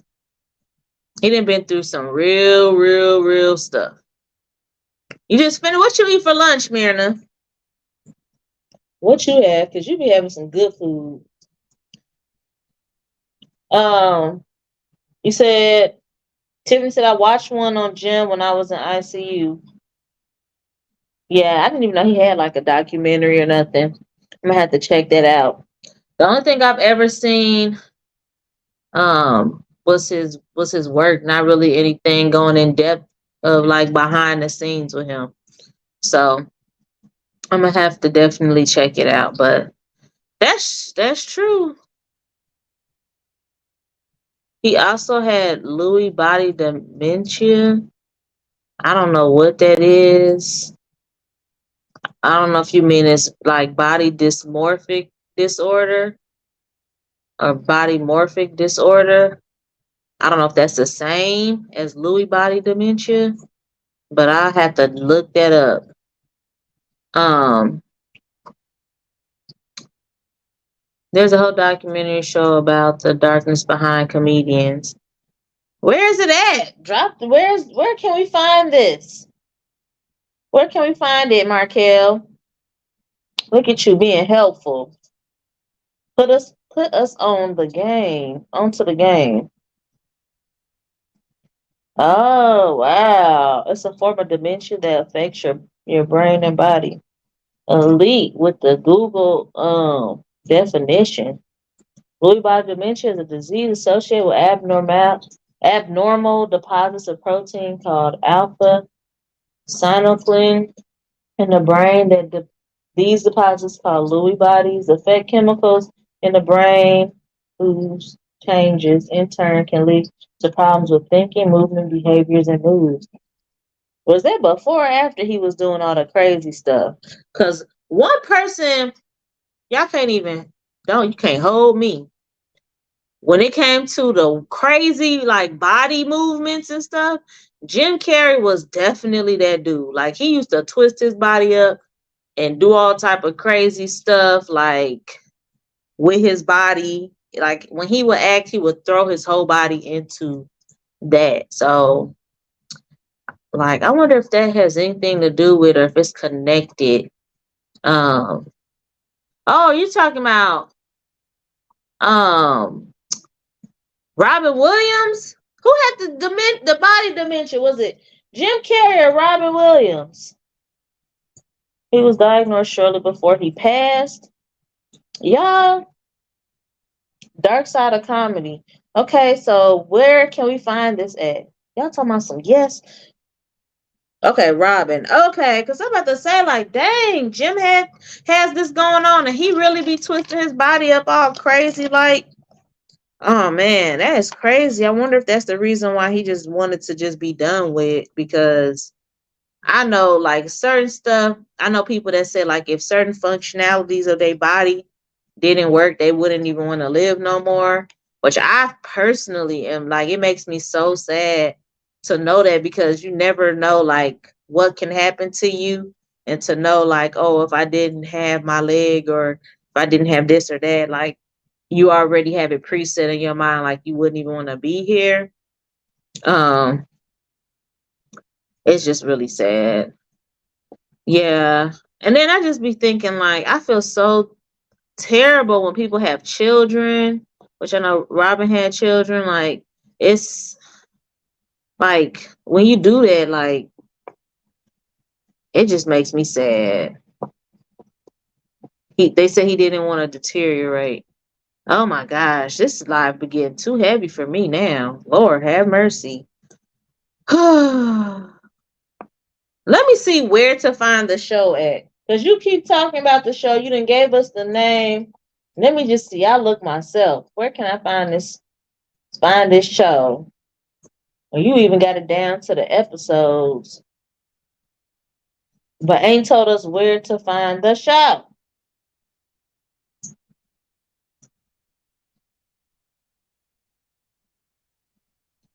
He done been through some real stuff. You just finished. What you eat for lunch, Myrna? What you have? Cause you be having some good food. Um, you said Tiffany said I watched one on Jim when I was in ICU. Yeah, I didn't even know he had like a documentary or nothing. I'm gonna have to check that out. The only thing I've ever seen was his work, not really anything going in depth of like behind the scenes with him. So I'm gonna have to definitely check it out. But that's true. He also had Lewy body dementia. I don't know what that is. I don't know if you mean it's like body dysmorphic disorder or body morphic disorder. I don't know if that's the same as Lewy body dementia, but I have to look that up. Um, there's a whole documentary show about the darkness behind comedians. Where is it at? Where can we find this? Where can we find it, Markel? Look at you being helpful. Put us on the game. Onto the game. Oh wow. It's a form of dementia that affects your brain and body. Elite with the Google definition. Lewy body dementia is a disease associated with abnormal deposits of protein called alpha synuclein in the brain. These deposits called Lewy bodies affect chemicals in the brain, whose changes in turn can lead to problems with thinking, movement, behaviors, and moods. Was that before or after he was doing all the crazy stuff? Because one person, y'all can't even, don't, you can't hold me. When it came to the crazy like body movements and stuff, Jim Carrey was definitely that dude. Like he used to twist his body up and do all type of crazy stuff like with his body. Like when he would act, he would throw his whole body into that. So like I wonder if that has anything to do with or if it's connected. Um oh, you talking about um Robin Williams? Who had the body dementia? Was it Jim Carrey or Robin Williams? He was diagnosed shortly before he passed. Y'all, Dark Side of Comedy. Okay, so where can we find this at? Y'all talking about some yes. Okay, Robin. Okay, because I'm about to say, like, dang, has this going on and he really be twisting his body up all crazy like. Oh man, that is crazy. I wonder if that's the reason why he just wanted to just be done with because I know like certain stuff, I know people that say like if certain functionalities of their body didn't work, they wouldn't even want to live no more. Which I personally am like, it makes me so sad to know that because you never know like what can happen to you and to know like, oh, if I didn't have my leg or if I didn't have this or that, like you already have it preset in your mind, like you wouldn't even want to be here. Um, it's just really sad. Yeah. And then I just be thinking like I feel so terrible when people have children, which I know Robin had children. Like it's like when you do that, like it just makes me sad. They said he didn't want to deteriorate. Oh my gosh, this life be getting too heavy for me now. Lord have mercy. Let me see where to find the show at. Because you keep talking about the show. You done gave us the name. Let me just see. I look myself. Where can I find this show? Well, you even got it down to the episodes. But ain't told us where to find the show.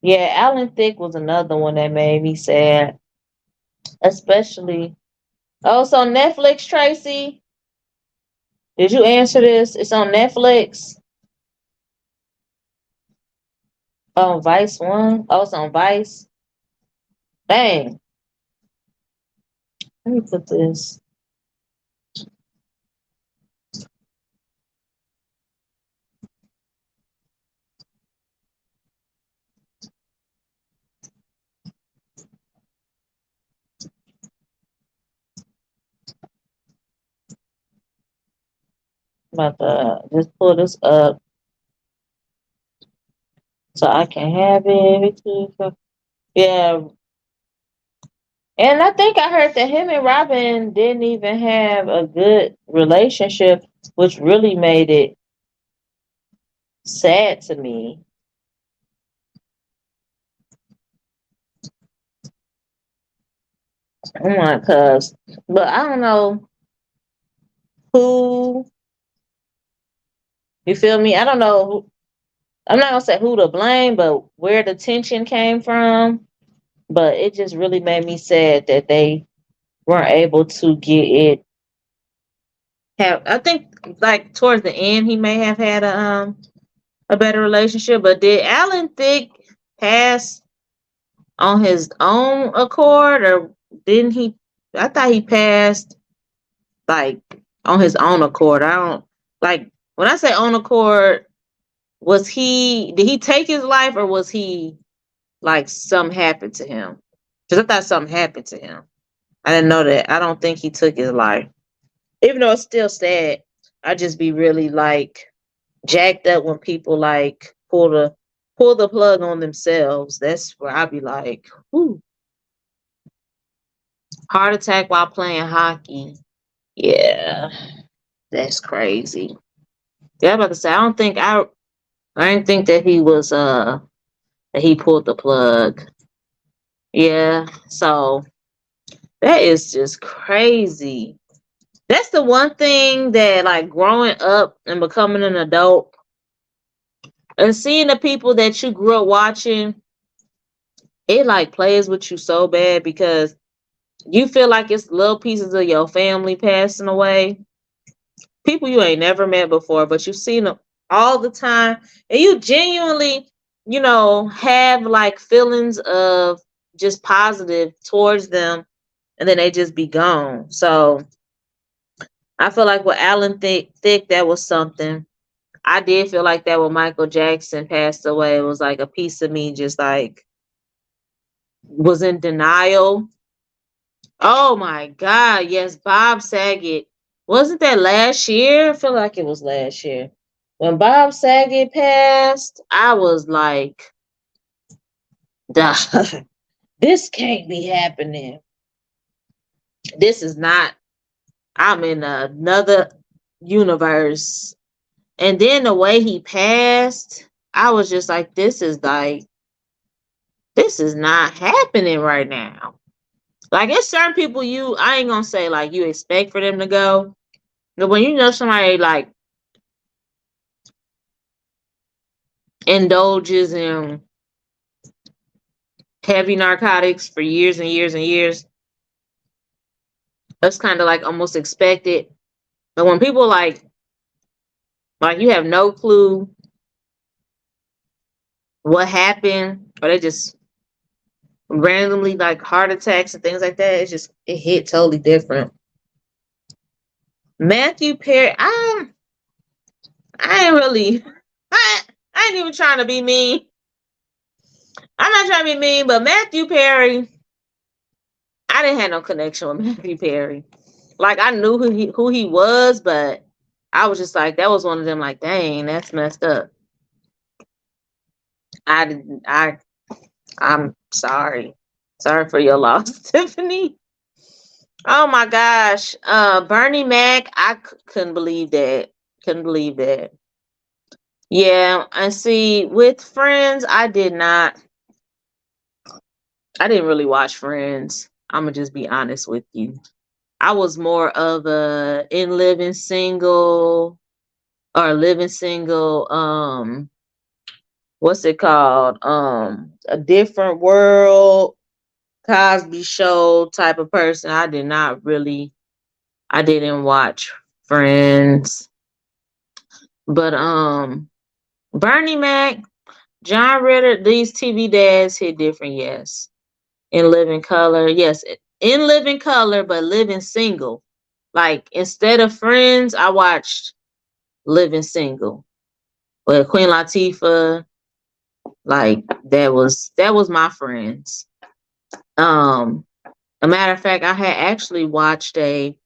Yeah, Alan Thicke was another one that made me sad. Especially. Oh, it's on Netflix, Tracy. Did you answer this? It's on Netflix. On Vice One. Oh, it's on Vice. Bang. Let me put this. I'm about to just pull this up so I can have it. Yeah. And I think I heard that him and Robin didn't even have a good relationship, which really made it sad to me. Oh my cuz. But I don't know who you feel me? I don't know who, I'm not gonna say who to blame, but where the tension came from. But it just really made me sad that they weren't able to get it have I think like towards the end he may have had a better relationship, but did Alan Thicke pass on his own accord or didn't he I thought he passed like on his own accord. I don't like when I say own accord, did he take his life or was he like something happened to him? Because I thought something happened to him. I didn't know that. I don't think he took his life. Even though it's still sad, I just be really like jacked up when people like pull the plug on themselves. That's where I be like, whoo, heart attack while playing hockey. Yeah, that's crazy. Yeah, I'm about to say I didn't think that he was that he pulled the plug. Yeah, so that is just crazy. That's the one thing that, like, growing up and becoming an adult and seeing the people that you grew up watching, it like plays with you so bad because you feel like it's little pieces of your family passing away. People you ain't never met before, but you've seen them all the time, and you genuinely, have like feelings of just positive towards them, and then they just be gone. So I feel like with Alan Thick, that was something. I did feel like that when Michael Jackson passed away. It was like a piece of me just like was in denial. Oh my God, yes, Bob Saget. Wasn't that last year? I feel like it was last year. When Bob Saget passed, I was like, "Duh, this can't be happening. This is not, I'm in another universe." And then the way he passed, I was just like, this is not happening right now. Like, it's certain people I ain't gonna say like you expect for them to go. But when you know somebody like indulges in heavy narcotics for years and years and years, that's kind of like almost expected. But when people like you have no clue what happened, or they just randomly like heart attacks and things like that, it hit totally different. Matthew Perry, I ain't really, I ain't even trying to be mean. I'm not trying to be mean, but Matthew Perry, I didn't have no connection with Matthew Perry. Like, I knew who he was, but I was just like, that was one of them. Like, dang, that's messed up. I didn't. I'm sorry. Sorry for your loss, Tiffany. Oh my gosh. Bernie Mac, couldn't believe that. Couldn't believe that. Yeah, and see, with Friends, I didn't really watch Friends. I'm gonna just be honest with you. I was more of a in living single or living single. What's it called? A different world, Cosby Show type of person. I didn't watch Friends. But Bernie Mac, John Ritter, these TV dads hit different, yes. In Living Color, yes. In Living Color, but Living Single. Like, instead of Friends, I watched Living Single. With Queen Latifah, like that was my Friends. A matter of fact, I had actually watched a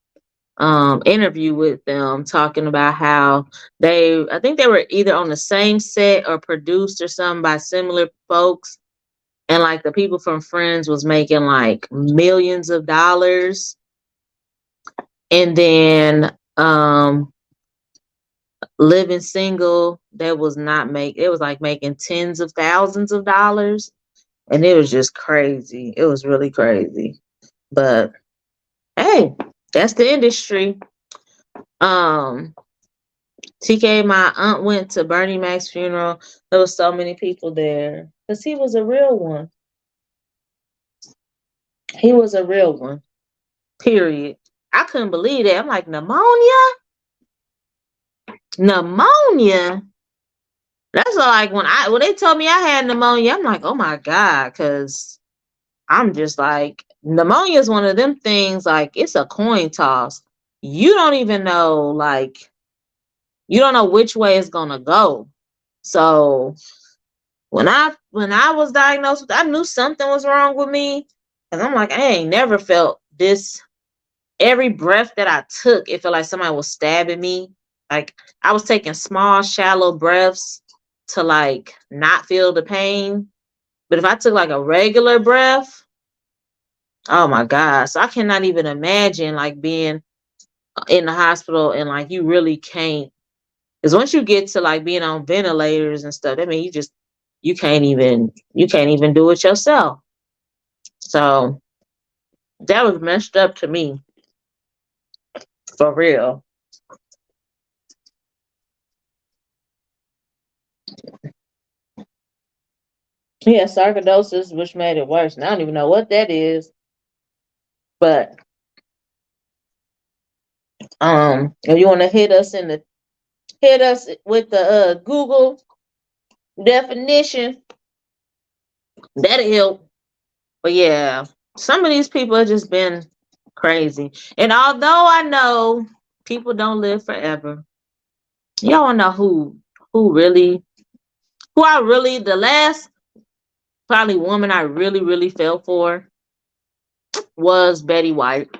interview with them talking about how I think they were either on the same set or produced or something by similar folks, and like the people from Friends was making like millions of dollars, and then Living Single, that was not it was like making tens of thousands of dollars, and it was just crazy. It was really crazy. But hey, that's the industry. Um, TK, my aunt went to Bernie Mac's funeral. There was so many people there because he was a real one. He was a real one. Period. I couldn't believe that. I'm like, pneumonia? Pneumonia? That's like when they told me I had pneumonia, I'm like, oh my God, because I'm just like, pneumonia is one of them things, like, it's a coin toss. You don't even know, like, you don't know which way it's gonna go. So when I was diagnosed with, I knew something was wrong with me. Cause I'm like, I ain't never felt this. Every breath that I took, it felt like somebody was stabbing me. Like, I was taking small, shallow breaths to like not feel the pain. But if I took like a regular breath, oh my God. So I cannot even imagine like being in the hospital and like you really can't Because once you get to like being on ventilators and stuff, I mean, you can't even do it yourself. So that was messed up to me, for real. Yeah, sarcoidosis, which made it worse. And I don't even know what that is, but if you want to hit us with the Google definition, that'll help. But yeah, some of these people have just been crazy. And although I know people don't live forever, y'all wanna know who really who I really the last probably woman I really, really fell for was Betty White.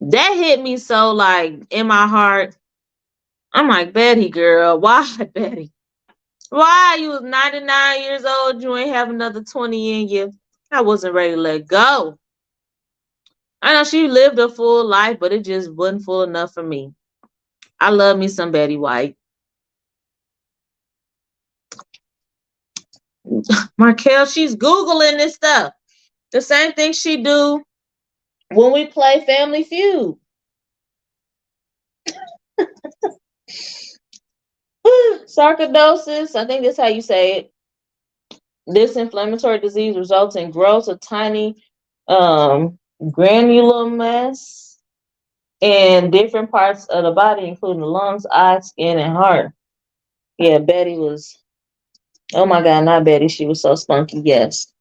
That hit me so like in my heart. I'm like, Betty girl, why Betty? Why you was 99 years old, you ain't have another 20 in you? I wasn't ready to let go. I know she lived a full life, but it just wasn't full enough for me. I love me some Betty White. Markel, she's Googling this stuff. The same thing she do when we play Family Feud. Sarcoidosis, I think that's how you say it. This inflammatory disease results in growth of tiny granular mass in different parts of the body, including the lungs, eyes, skin, and heart. Yeah, Betty was, oh my God, not Betty. She was so spunky. Yes.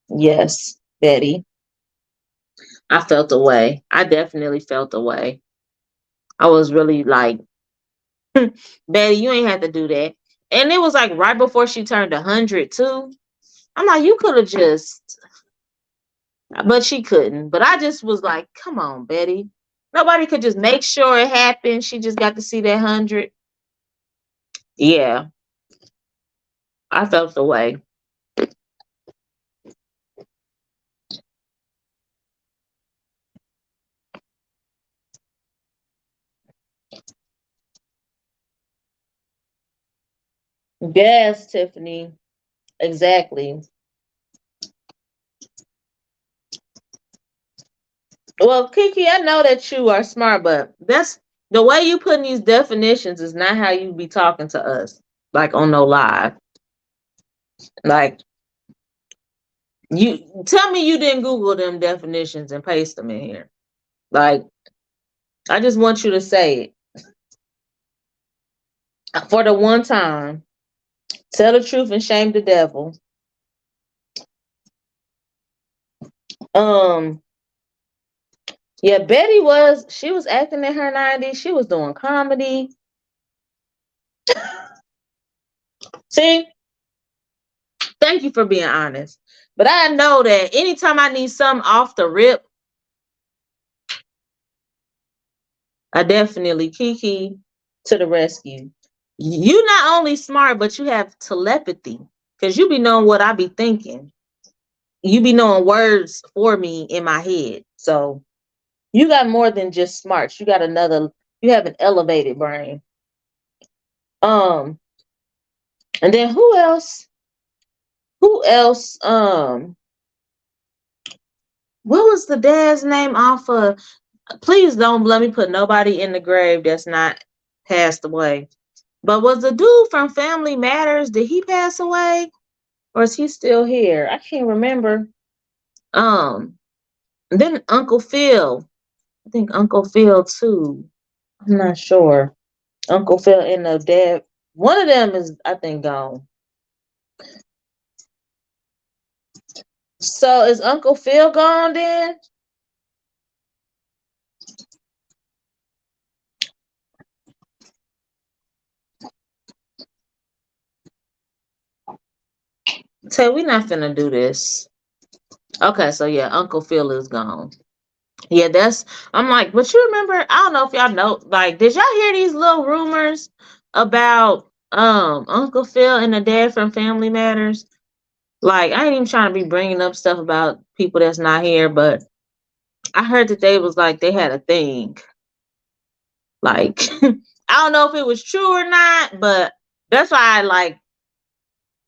Yes, Betty. I felt the way. I definitely felt the way. I was really like, Betty, you ain't had to do that. And it was like right before she turned 100 too. I'm like, you could have just, but she couldn't. But I just was like, come on, Betty. Nobody could just make sure it happened. She just got to see that 100. Yeah, I felt the way. Yes, Tiffany. Exactly. Well, Kiki, I know that you are smart, but that's the way you put in these definitions is not how you be talking to us, like on no live. Like you tell me you didn't Google them definitions and paste them in here. Like I just want you to say it for the one time. Tell the truth and shame the devil. Um, yeah, Betty she was acting in her 90s. She was doing comedy. See, thank you for being honest. But I know that anytime I need something off the rip, I definitely Kiki to the rescue. You not only smart, but you have telepathy. Cause you be knowing what I be thinking. You be knowing words for me in my head. So you got more than just smarts. You have an elevated brain. Um, and then who else? Who else? What was the dad's name off of? Please don't let me put nobody in the grave that's not passed away. But was the dude from Family Matters, did he pass away? Or is he still here? I can't remember. Um, then Uncle Phil. I think Uncle Phil too. I'm not sure. Uncle Phil and the dad. One of them is, I think, gone. So is Uncle Phil gone then? So we not finna do this. Okay, so yeah, Uncle Phil is gone. Yeah, I'm like, but you remember, I don't know if y'all know, like, did y'all hear these little rumors about Uncle Phil and the dad from Family Matters? Like, I ain't even trying to be bringing up stuff about people that's not here, but I heard that they was like they had a thing. Like, I don't know if it was true or not, but that's why I like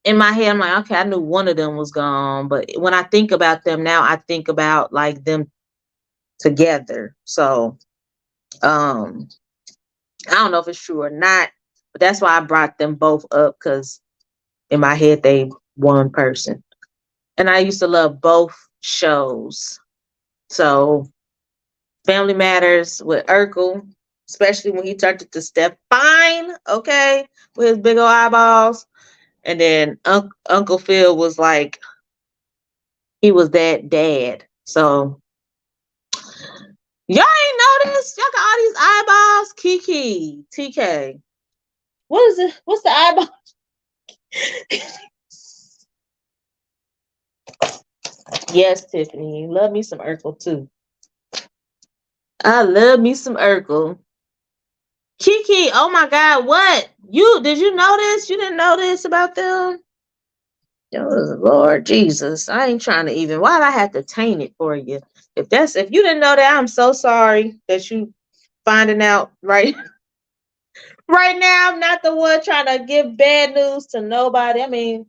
in my head, I'm like, okay, I knew one of them was gone. But when I think about them now, I think about like them together. So um I don't know if it's true or not, but that's why I brought them both up because in my head they one person. And I used to love both shows. So Family Matters with Urkel, especially when he turned it to Step Fine, okay, with his big old eyeballs. And then Uncle Phil was like, he was that dad. So y'all ain't noticed? Y'all got all these eyeballs? Kiki, TK. What is it? What's the eyeball? Yes, Tiffany. You love me some Urkel too. I love me some Urkel. Kiki, oh my God, what? Did you know this? You didn't know this about them? Oh, Lord Jesus. I ain't trying to even why'd I have to taint it for you? If you didn't know that, I'm so sorry that you finding out right right now. I'm not the one trying to give bad news to nobody. I mean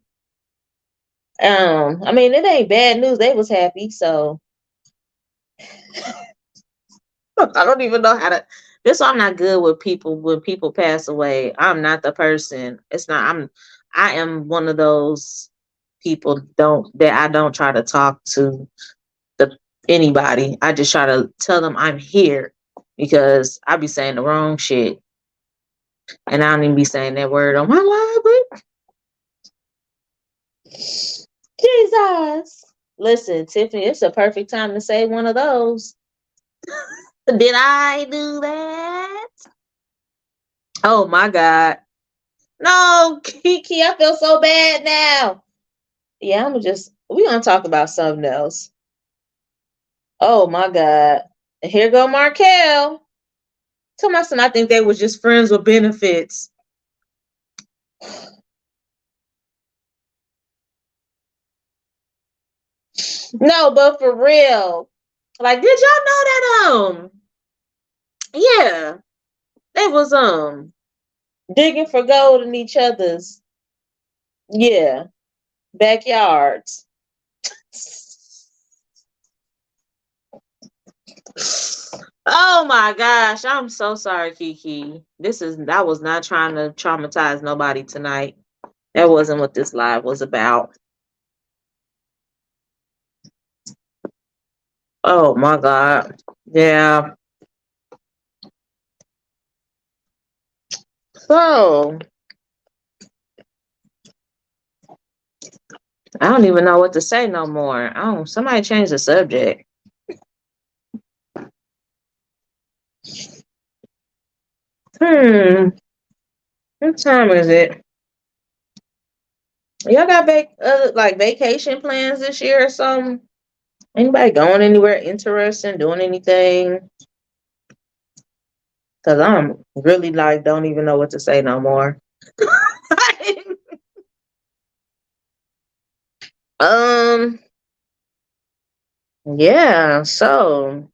it ain't bad news. They was happy, so I don't even know how to. This why I'm not good with people when people pass away. I'm not the person. It's not. I am one of those people I don't try to talk to the anybody. I just try to tell them I'm here because I be saying the wrong shit and I don't even be saying that word on my live. Jesus. Listen, Tiffany, it's a perfect time to say one of those. Did I do that? Oh my God. No, Kiki, I feel so bad now. Yeah, we're gonna talk about something else. Oh my God. And here go Markel. Tell my son I think they was just friends with benefits. No, but for real. Like, did y'all know that yeah, they was digging for gold in each other's backyards. Oh my gosh, I'm so sorry, Kiki. I was not trying to traumatize nobody tonight. That wasn't what this live was about. Oh my God. Yeah. So I don't even know what to say no more. Somebody change the subject. Hmm. What time is it? Y'all got like vacation plans this year or something? Anybody going anywhere interesting, doing anything? Cause I'm really like don't even know what to say no more. um. Yeah. So,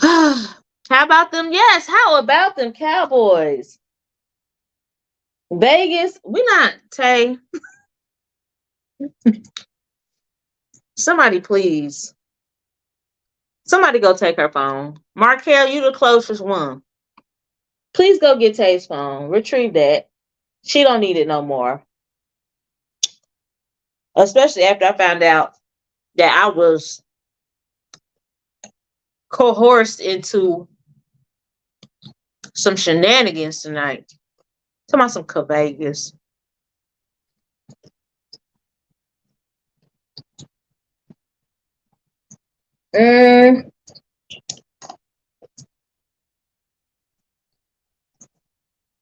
how about them? Yes. How about them Cowboys? Vegas. We not Tay. Somebody please. Somebody go take her phone. Markel, you the closest one. Please go get Tay's phone. Retrieve that. She don't need it no more. Especially after I found out that I was coerced into some shenanigans tonight. Talking about some Vegas. Mm,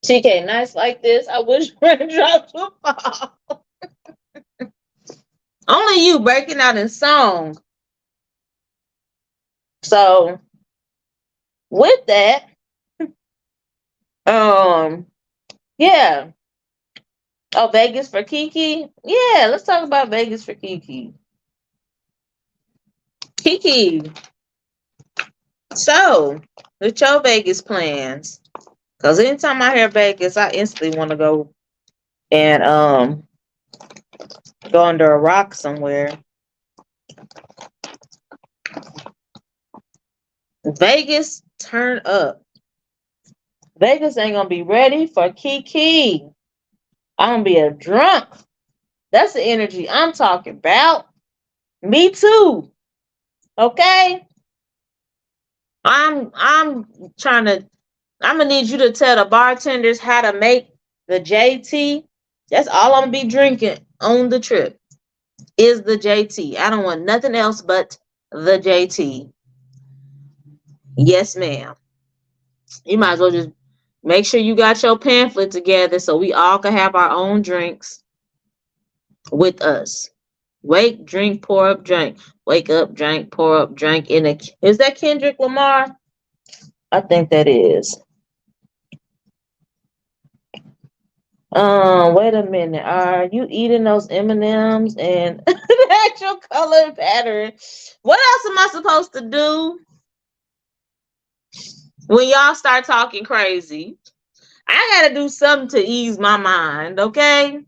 TK, nice like this. I wish raindrops would fall. Only you breaking out in song. So with that, um, yeah. Oh, Vegas for Kiki? Yeah, let's talk about Vegas for Kiki. Kiki. So, with your Vegas plans, Cause anytime I hear Vegas, I instantly want to go and go under a rock somewhere. Vegas, turn up. Vegas ain't gonna be ready for Kiki. I'm gonna be a drunk. That's the energy I'm talking about. Me too. Okay? I'm trying to I'm gonna need you to tell the bartenders how to make the JT. That's all I'm gonna be drinking on the trip is the JT. I don't want nothing else but the JT. Yes, ma'am. You might as well just make sure you got your pamphlet together so we all can have our own drinks with us. Wake, drink, pour up, drink. Wake up, drink, pour up, drink. Is that Kendrick Lamar? I think that is. Wait a minute. Are you eating those M&Ms and the actual color pattern? What else am I supposed to do when y'all start talking crazy? I gotta do something to ease my mind, okay?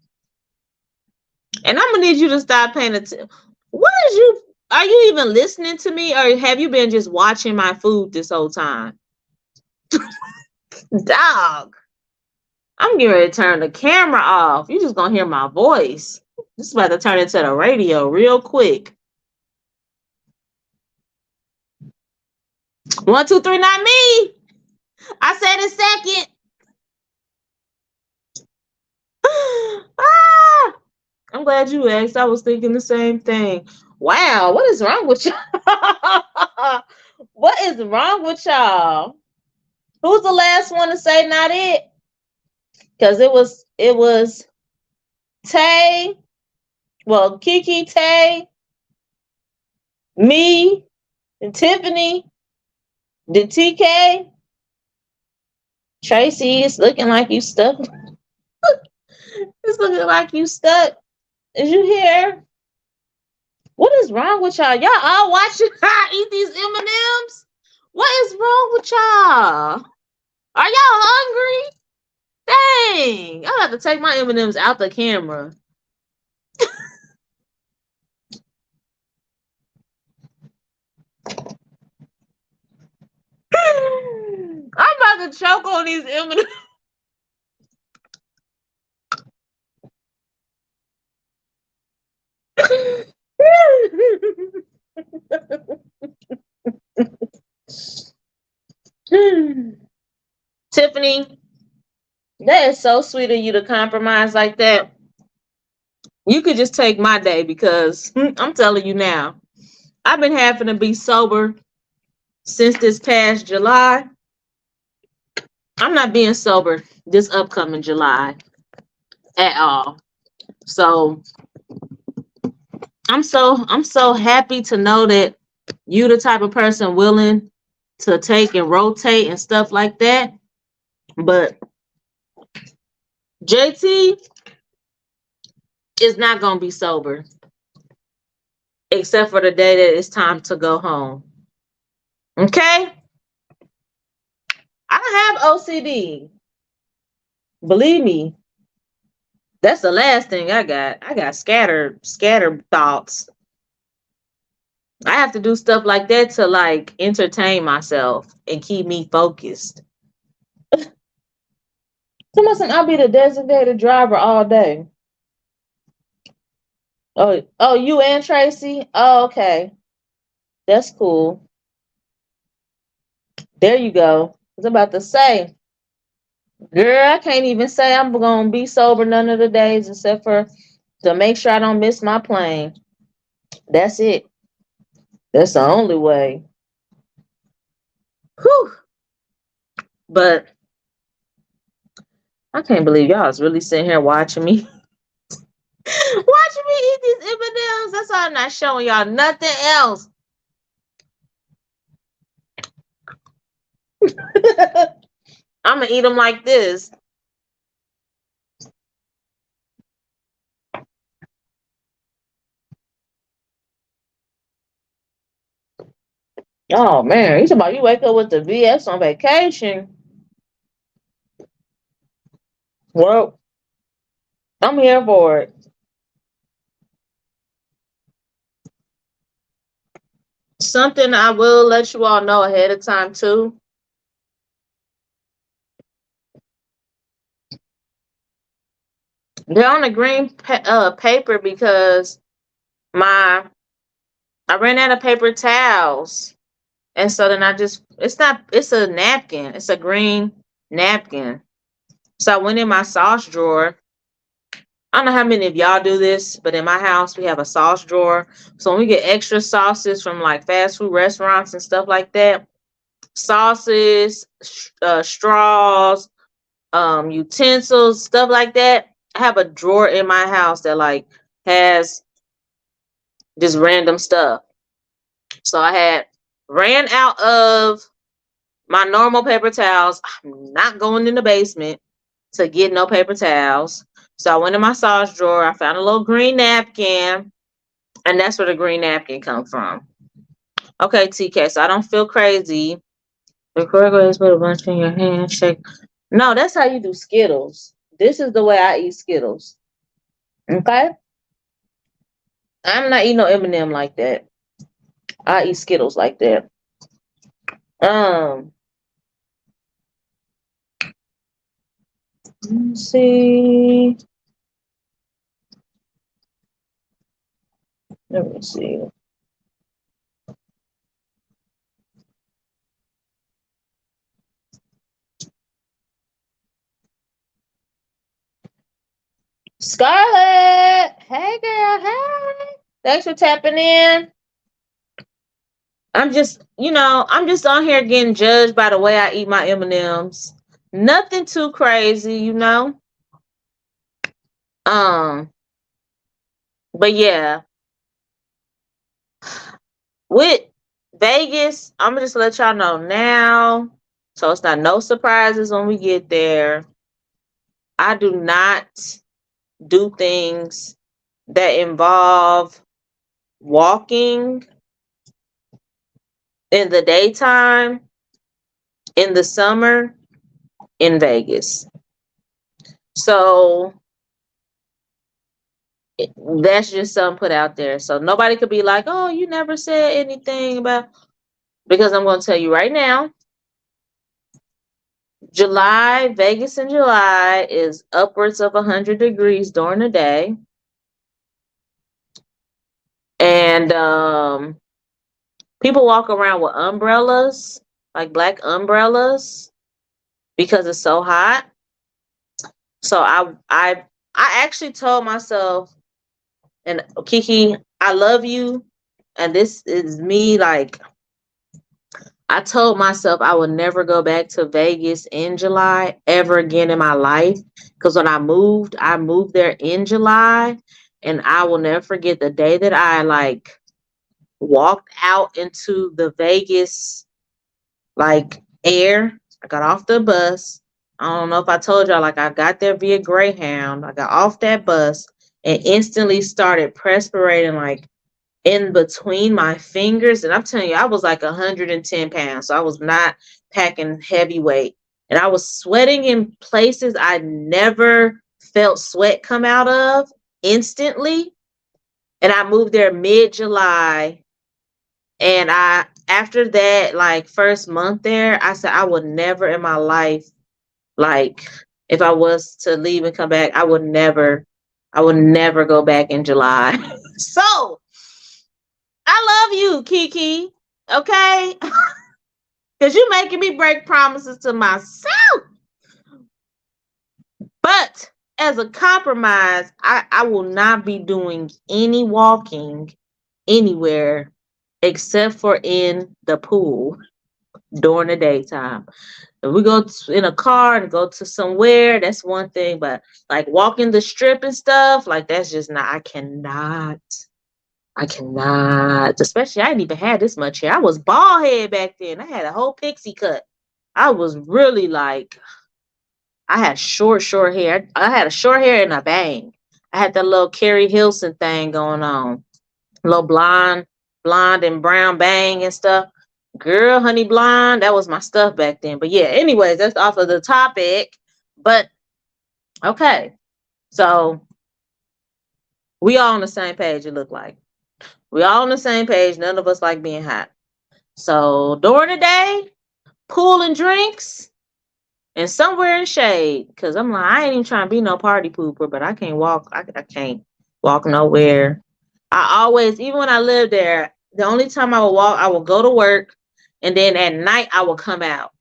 And I'm gonna need you to stop paying attention. What is you? Are you even listening to me, or have you been just watching my food this whole time? Dog, I'm getting ready to turn the camera off. You're just gonna hear my voice. This is about to turn into the radio real quick. 1, 2, 3, not me. I said it second. Ah, I'm glad you asked. I was thinking the same thing. Wow, what is wrong with y'all? What is wrong with y'all? Who's the last one to say not it? Because it was Tay, well, Kiki, Tay, me, and Tiffany, the TK, Tracy. It's looking like you stuck. It's looking like you stuck. Is you here? What is wrong with y'all? Y'all all watching I eat these M&Ms? What is wrong with y'all? Are y'all hungry? Dang! I have to take my M&Ms out the camera. I'm about to choke on these M&Ms. Tiffany, that is so sweet of you to compromise like that. You could just take my day because I'm telling you now, I've been having to be sober since this past July. I'm not being sober this upcoming July at all. So I'm so happy to know that you the type of person willing to take and rotate and stuff like that. But JT is not gonna be sober except for the day that it's time to go home. Okay? I don't have OCD. Believe me, that's the last thing I got. I got scattered thoughts. I have to do stuff like that to like entertain myself and keep me focused. So listen, I'll be the designated driver all day. Oh, you and Tracy? Oh, okay. That's cool. There you go. I was about to say, girl, I can't even say I'm gonna be sober none of the days except for to make sure I don't miss my plane. That's it. That's the only way. Whew. But I can't believe y'all is really sitting here watching me. Watching me eat these M&Ms. That's why I'm not showing y'all nothing else. I'm gonna eat them like this. Oh man, you talking about you wake up with the VS on vacation. Well, I'm here for it. Something I will let you all know ahead of time too. They're on a green paper because my I ran out of paper towels, and so then it's a napkin. It's a green napkin. So I went in my sauce drawer. I don't know how many of y'all do this, but in my house we have a sauce drawer. So when we get extra sauces from like fast food restaurants and stuff like that, sauces, straws, utensils, stuff like that. I have a drawer in my house that like has just random stuff. So I had ran out of my normal paper towels. I'm not going in the basement to get no paper towels. So I went in my sauce drawer. I found a little green napkin, and that's where the green napkin comes from. Okay, TK. So I don't feel crazy. The correct way is put a bunch in your hand. Shake. No, that's how you do Skittles. This is the way I eat Skittles. Okay? I'm not eating no M&M like that. I eat Skittles like that. Um, let's see. Let me see. Scarlett! Hey girl, hey. Thanks for tapping in. I'm just on here getting judged by the way I eat my M&Ms. Nothing too crazy. Um, but yeah, with Vegas, I'm gonna just let y'all know now. So it's not no surprises when we get there. I do not do things that involve walking in the daytime in the summer in Vegas. So that's just something put out there. So nobody could be like, oh, you never said anything about, because I'm going to tell you right now, Vegas in July is upwards of 100 degrees during the day. And people walk around with umbrellas, like black umbrellas, because it's so hot. So I actually told myself, and Kiki, I love you, and this is me. Like, I told myself I would never go back to Vegas in July ever again in my life, because when I moved there in July, and I will never forget the day that I like walked out into the Vegas like air. I got off the bus. I don't know if I told y'all, like I got there via Greyhound. I got off that bus and instantly started perspiring like in between my fingers. And I'm telling you, I was like 110 pounds. So I was not packing heavy weight. And I was sweating in places I never felt sweat come out of instantly. And I moved there mid-July. And after that, like first month there, I said I would never in my life, like if I was to leave and come back, I would never go back in July. So I love you, Kiki. Okay? Because you're making me break promises to myself. But as a compromise, I will not be doing any walking anywhere except for in the pool during the daytime. If we go in a car and go to somewhere, that's one thing. But like walking the strip and stuff, like that's just not, I cannot. I cannot. Especially I didn't even have this much hair. I was bald head back then. I had a whole pixie cut. I was really like, I had short hair. I had a short hair and a bang. I had that little Carrie Hilson thing going on. Little blonde and brown bang and stuff. Girl, honey blonde, that was my stuff back then. But yeah, anyways, that's off of the topic. But Okay. So we all on the same page, it look like. We all on the same page. None of us like being hot. So during the day, pool and drinks and somewhere in shade. Cause I'm like, I ain't even trying to be no party pooper, but I can't walk. I can't walk nowhere. I always, even when I lived there, the only time I would walk, I would go to work, and then at night I would come out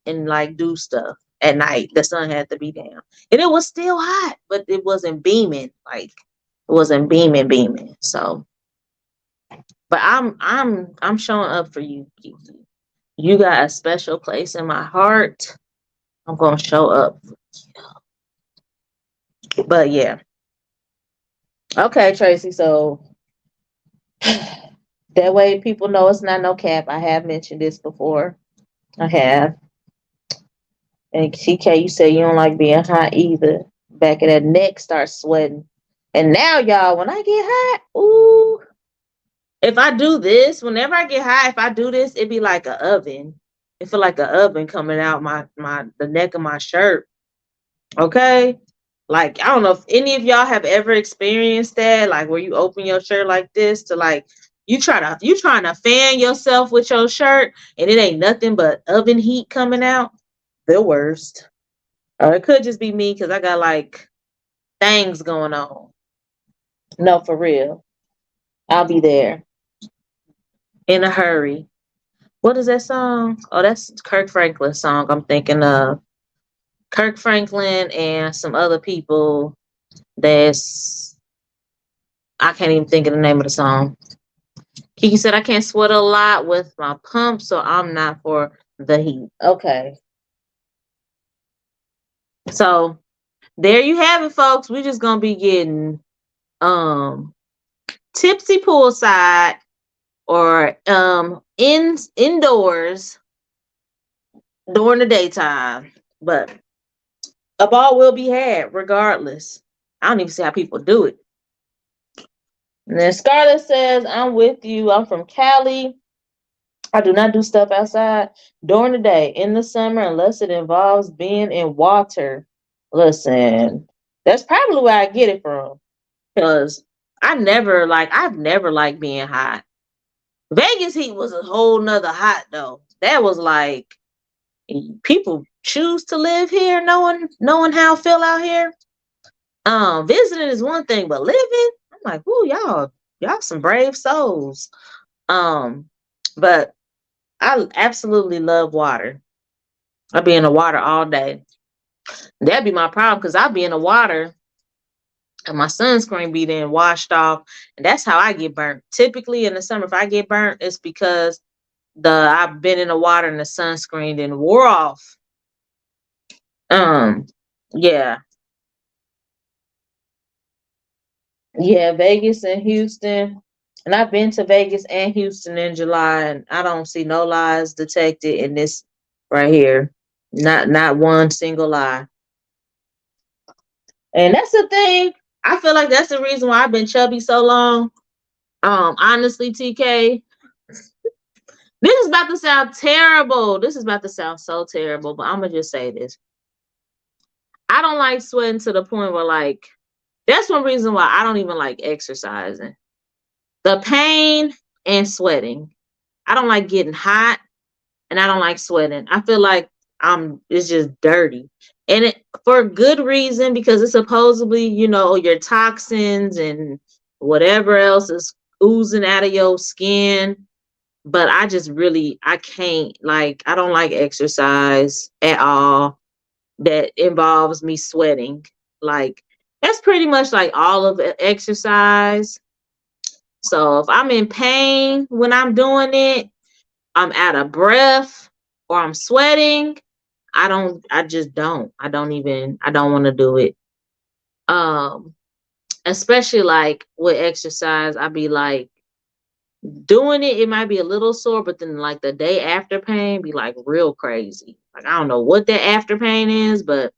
and like do stuff at night. The sun had to be down, and it was still hot, but it wasn't beaming. Like it wasn't beaming. So, but I'm showing up for you, Kiki. You got a special place in my heart. I'm gonna show up. But yeah. Okay, Tracy. So that way people know it's not no cap. I have mentioned this before. I have. And TK, you say you don't like being hot either. Back of that neck starts sweating. And now, y'all, when I get hot, ooh, if I do this, whenever I get hot, if I do this, it be like an oven. It feel like an oven coming out the neck of my shirt. Okay. Like, I don't know if any of y'all have ever experienced that, like where you open your shirt like this to like you trying to fan yourself with your shirt and it ain't nothing but oven heat coming out. The worst. Or it could just be me because I got like things going on. No, for real. I'll be there in a hurry. What is that song? Oh, that's Kirk Franklin's song I'm thinking of. Kirk Franklin and some other people that's I can't even think of the name of the song. Kiki said I can't sweat a lot with my pump, so I'm not for the heat. Okay. So there you have it, folks. We're just gonna be getting tipsy poolside or indoors during the daytime. But a ball will be had regardless. I don't even see how people do it. And then Scarlett says, I'm with you. I'm from Cali. I do not do stuff outside during the day in the summer unless it involves being in water. Listen, that's probably where I get it from. Because I've never liked being hot. Vegas heat was a whole nother hot though. That was like people choose to live here knowing how I feel out here. Visiting is one thing, but living, I'm like, ooh, y'all some brave souls. But I absolutely love water. I'll be in the water all day. That'd be my problem because I'll be in the water and my sunscreen be then washed off. And that's how I get burnt. Typically in the summer, if I get burnt, it's because I've been in the water and the sunscreen then wore off. Um, yeah. Yeah, Vegas and Houston. And I've been to Vegas and Houston in July, and I don't see no lies detected in this right here. Not one single lie. And that's the thing. I feel like that's the reason why I've been chubby so long. Honestly, TK, this is about to sound terrible. This is about to sound so terrible, but I'm gonna just say this. I don't like sweating to the point where like that's one reason why I don't even like exercising. The pain and sweating. I don't like getting hot and I don't like sweating. I feel like it's just dirty. And it for good reason because it's supposedly, your toxins and whatever else is oozing out of your skin. But I can't like I don't like exercise at all that involves me sweating. Like that's pretty much like all of exercise. So if I'm in pain when I'm doing it, I'm out of breath or I'm sweating, I don't want to do it. Um, Especially like with exercise, I'd be like doing it, it might be a little sore, but then like the day after pain be like real crazy. Like I don't know what that after pain is, but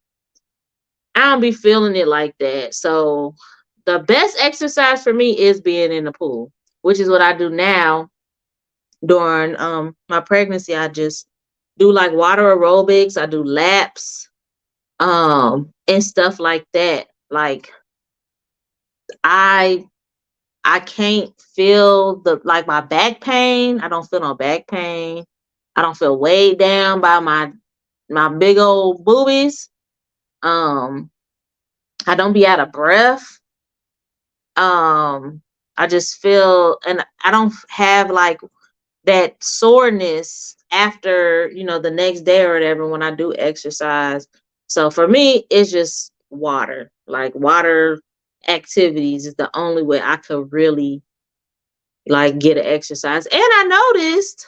I don't be feeling it like that. So the best exercise for me is being in the pool, which is what I do now during my pregnancy. I just do like water aerobics, I do laps. and stuff like that. Like I I can't feel the like my back pain. I don't feel no back pain. I don't feel weighed down by my big old boobies. Um, I don't be out of breath. Um, I just feel, and I don't have like that soreness after, the next day or whatever when I do exercise. So for me, it's just water. Like water activities is the only way I could really like get an exercise. And I noticed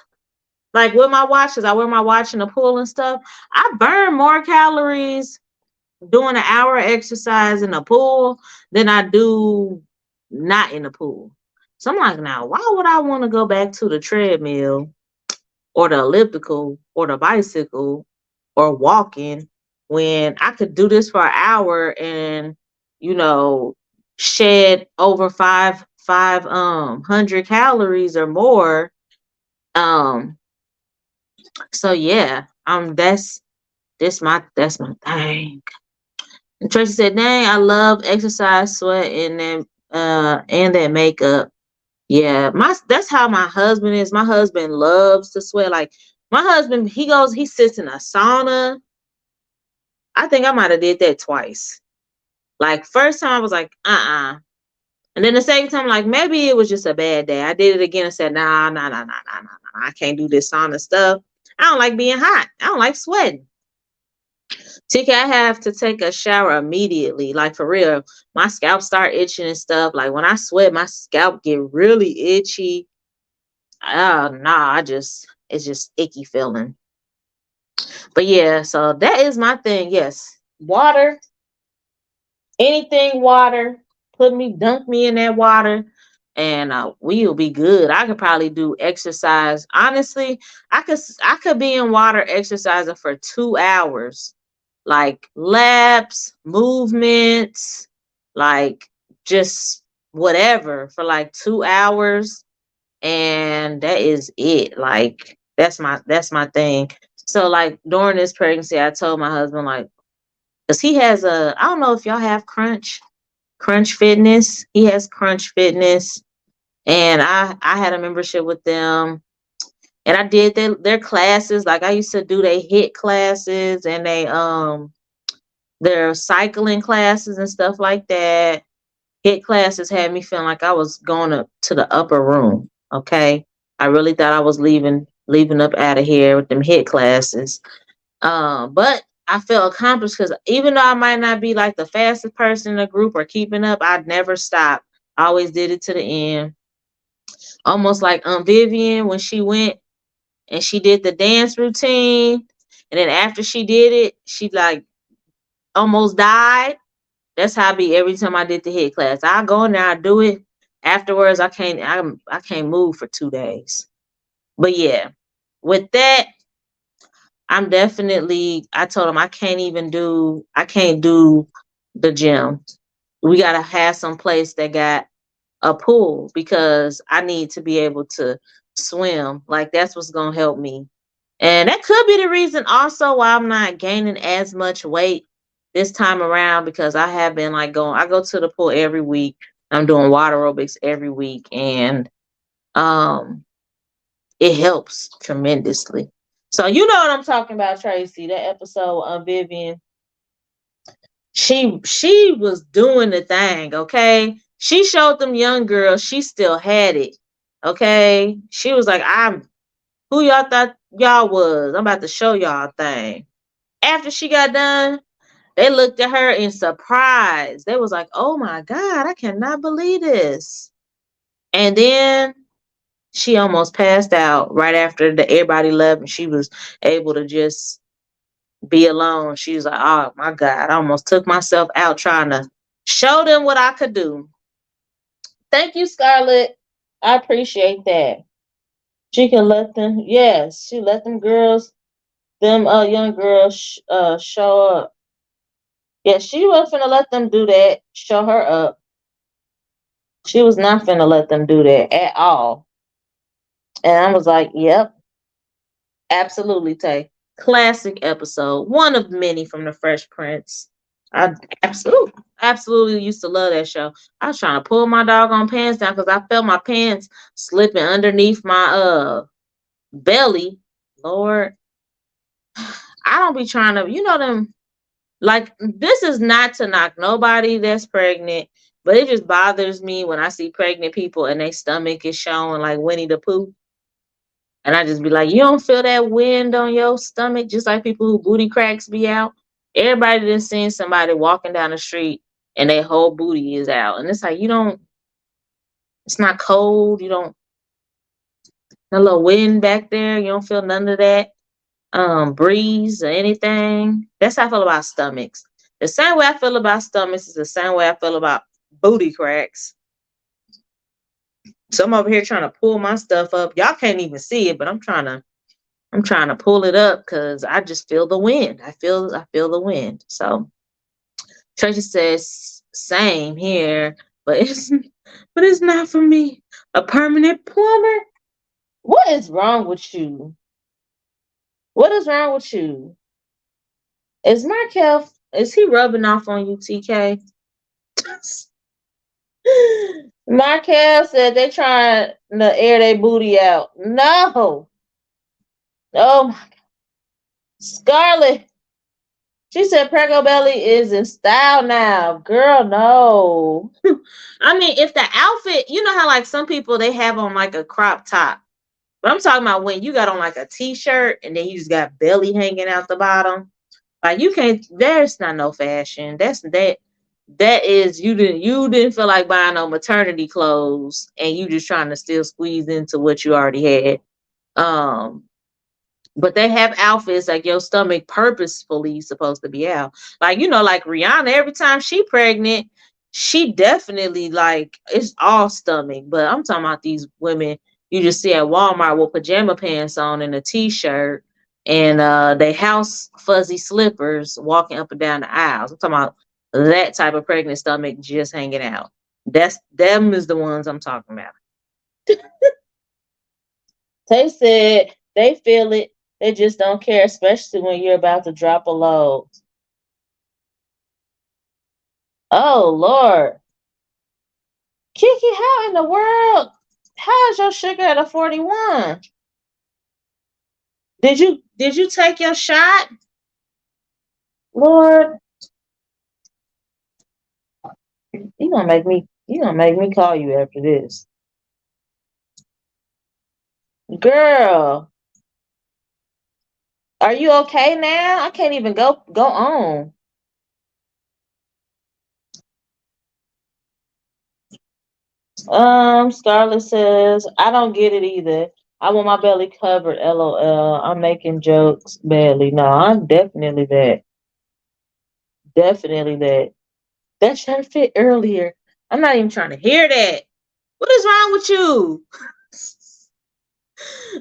like with my watch, because I wear my watch in the pool and stuff, I burn more calories doing an hour exercise in the pool than I do not in the pool. So I'm like, now, why would I want to go back to the treadmill or the elliptical or the bicycle or walking when I could do this for an hour and, you know, shed over five hundred calories or more. Um, so yeah, that's my thing. And Tracy said, "Dang, I love exercise, sweat, and that makeup." Yeah, my that's how my husband is. My husband loves to sweat. Like my husband, he sits in a sauna. I think I might have did that twice. Like first time I was like, and then the second time, like maybe it was just a bad day. I did it again and said, nah, nah, nah, nah, nah, nah, nah. I can't do this sauna stuff. I don't like being hot. I don't like sweating. TK, I have to take a shower immediately. Like for real, my scalp start itching and stuff. Like when I sweat, my scalp get really itchy. Nah, it's just icky feeling. But yeah, so that is my thing. Yes, water, anything water. Dunk me in that water, and we'll be good. I could probably do exercise. Honestly, I could be in water exercising for 2 hours, like laps, movements, like just whatever for like 2 hours, and that is it. Like that's my thing. So like during this pregnancy, I told my husband like, because he has I don't know if y'all have Crunch Fitness. He has Crunch Fitness, and I had a membership with them, and I did their classes. Like I used to do their hit classes and their cycling classes and stuff like that. Hit classes had me feeling like I was going up to the upper room. Okay, I really thought I was leaving up out of here with them hit classes. But I felt accomplished because even though I might not be like the fastest person in the group or keeping up, I'd never stop. I always did it to the end. Almost like Vivian when she went and she did the dance routine, and then after she did it, she like almost died. That's how I be every time I did the hit class. I go in there, I do it. Afterwards, I can't move for 2 days. But yeah, with that, I told him I can't do the gym. We got to have some place that got a pool because I need to be able to swim. Like that's what's going to help me. And that could be the reason also why I'm not gaining as much weight this time around because I have been like I go to the pool every week. I'm doing water aerobics every week and um it helps tremendously. So you know what I'm talking about, Tracy. That episode of Vivian, she was doing the thing, okay? She showed them young girls she still had it. Okay? She was like, I'm who y'all thought y'all was. I'm about to show y'all a thing. After she got done, they looked at her in surprise. They was like, oh my God, I cannot believe this. And then she almost passed out right after everybody left and she was able to just be alone. She was like, oh my God, I almost took myself out trying to show them what I could do. Thank you, Scarlett. I appreciate that. She can let them, yes, she let them young girls show up. Yeah, she wasn't finna let them do that, show her up. She was not finna let them do that at all. And I was like, yep, absolutely, Tay. Classic episode. One of many from the Fresh Prince. I absolutely used to love that show. I was trying to pull my doggone pants down because I felt my pants slipping underneath my belly. Lord, I don't be trying to, them. Like, this is not to knock nobody that's pregnant, but it just bothers me when I see pregnant people and their stomach is showing like Winnie the Pooh. And I just be like, you don't feel that wind on your stomach, just like people who booty cracks be out. Everybody done seen somebody walking down the street and their whole booty is out. And it's like, it's not cold. You don't, a little wind back there. You don't feel none of that breeze or anything. That's how I feel about stomachs. The same way I feel about stomachs is the same way I feel about booty cracks. So I'm over here trying to pull my stuff up. Y'all can't even see it, but I'm trying to pull it up because I just feel the wind. I feel the wind. So Tracy says same here, but it's not for me. A permanent plumber? What is wrong with you? What is wrong with you? Is Markel, is he rubbing off on you, TK? Markel said they trying to air their booty out. No. Oh my God. Scarlett. She said Prego Belly is in style now. Girl, no. I mean, if the outfit, you know how like some people they have on like a crop top. But I'm talking about when you got on like a t-shirt and then you just got belly hanging out the bottom. Like you can't, there's not no fashion. That is you didn't feel like buying no maternity clothes and you just trying to still squeeze into what you already had. Um but they have outfits like your stomach purposefully supposed to be out. Like, like Rihanna, every time she pregnant, she definitely like it's all stomach. But I'm talking about these women you just see at Walmart with pajama pants on and a t-shirt and they house fuzzy slippers walking up and down the aisles. I'm talking about that type of pregnant stomach just hanging out. That's them is the ones I'm talking about. They said they feel it. They just don't care, especially when you're about to drop a load. Oh Lord. Kiki, how in the world? How is your sugar at a 41? Did you take your shot? Lord, you gonna make me call you after this. Girl, are you okay now? I can't even go on. Scarlett says, I don't get it either. I want my belly covered, LOL. I'm making jokes badly. No, I'm definitely that. Definitely that. That shirt fit earlier. I'm not even trying to hear that. What is wrong with you?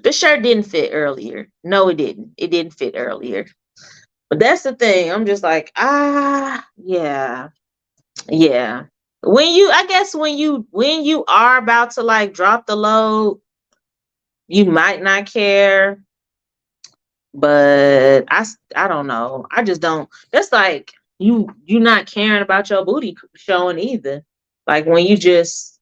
The shirt didn't fit earlier. No, it didn't. It didn't fit earlier. But that's the thing. I'm just like, yeah. Yeah. I guess when you are about to like drop the load, you might not care, but I don't know. I just don't. That's like you not caring about your booty showing either. Like when you just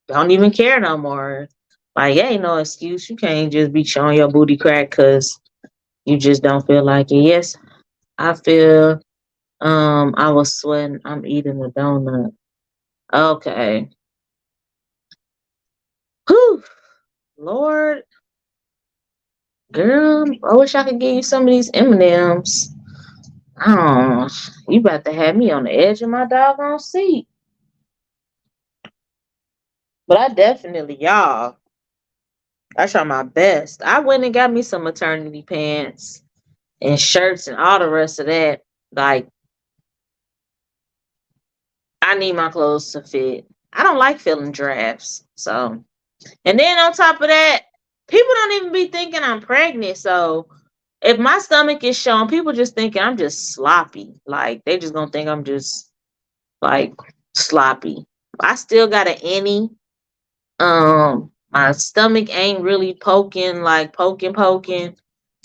don't even care no more. Like, ain't no excuse. You can't just be showing your booty crack because you just don't feel like it. Yes, I feel. I was sweating. I'm eating a donut. Okay. Whew. Lord, girl, I wish I could give you some of these M&Ms. Oh, you about to have me on the edge of my doggone seat. But I definitely, y'all, I try my best. I went and got me some maternity pants and shirts and all the rest of that. Like, I need my clothes to fit. I don't like feeling drafts. So, and then on top of that, people don't even be thinking I'm pregnant. So, if my stomach is showing, people just thinking I'm just sloppy. Like, they just gonna think I'm just like sloppy. I still got an innie. My stomach ain't really poking, like poking.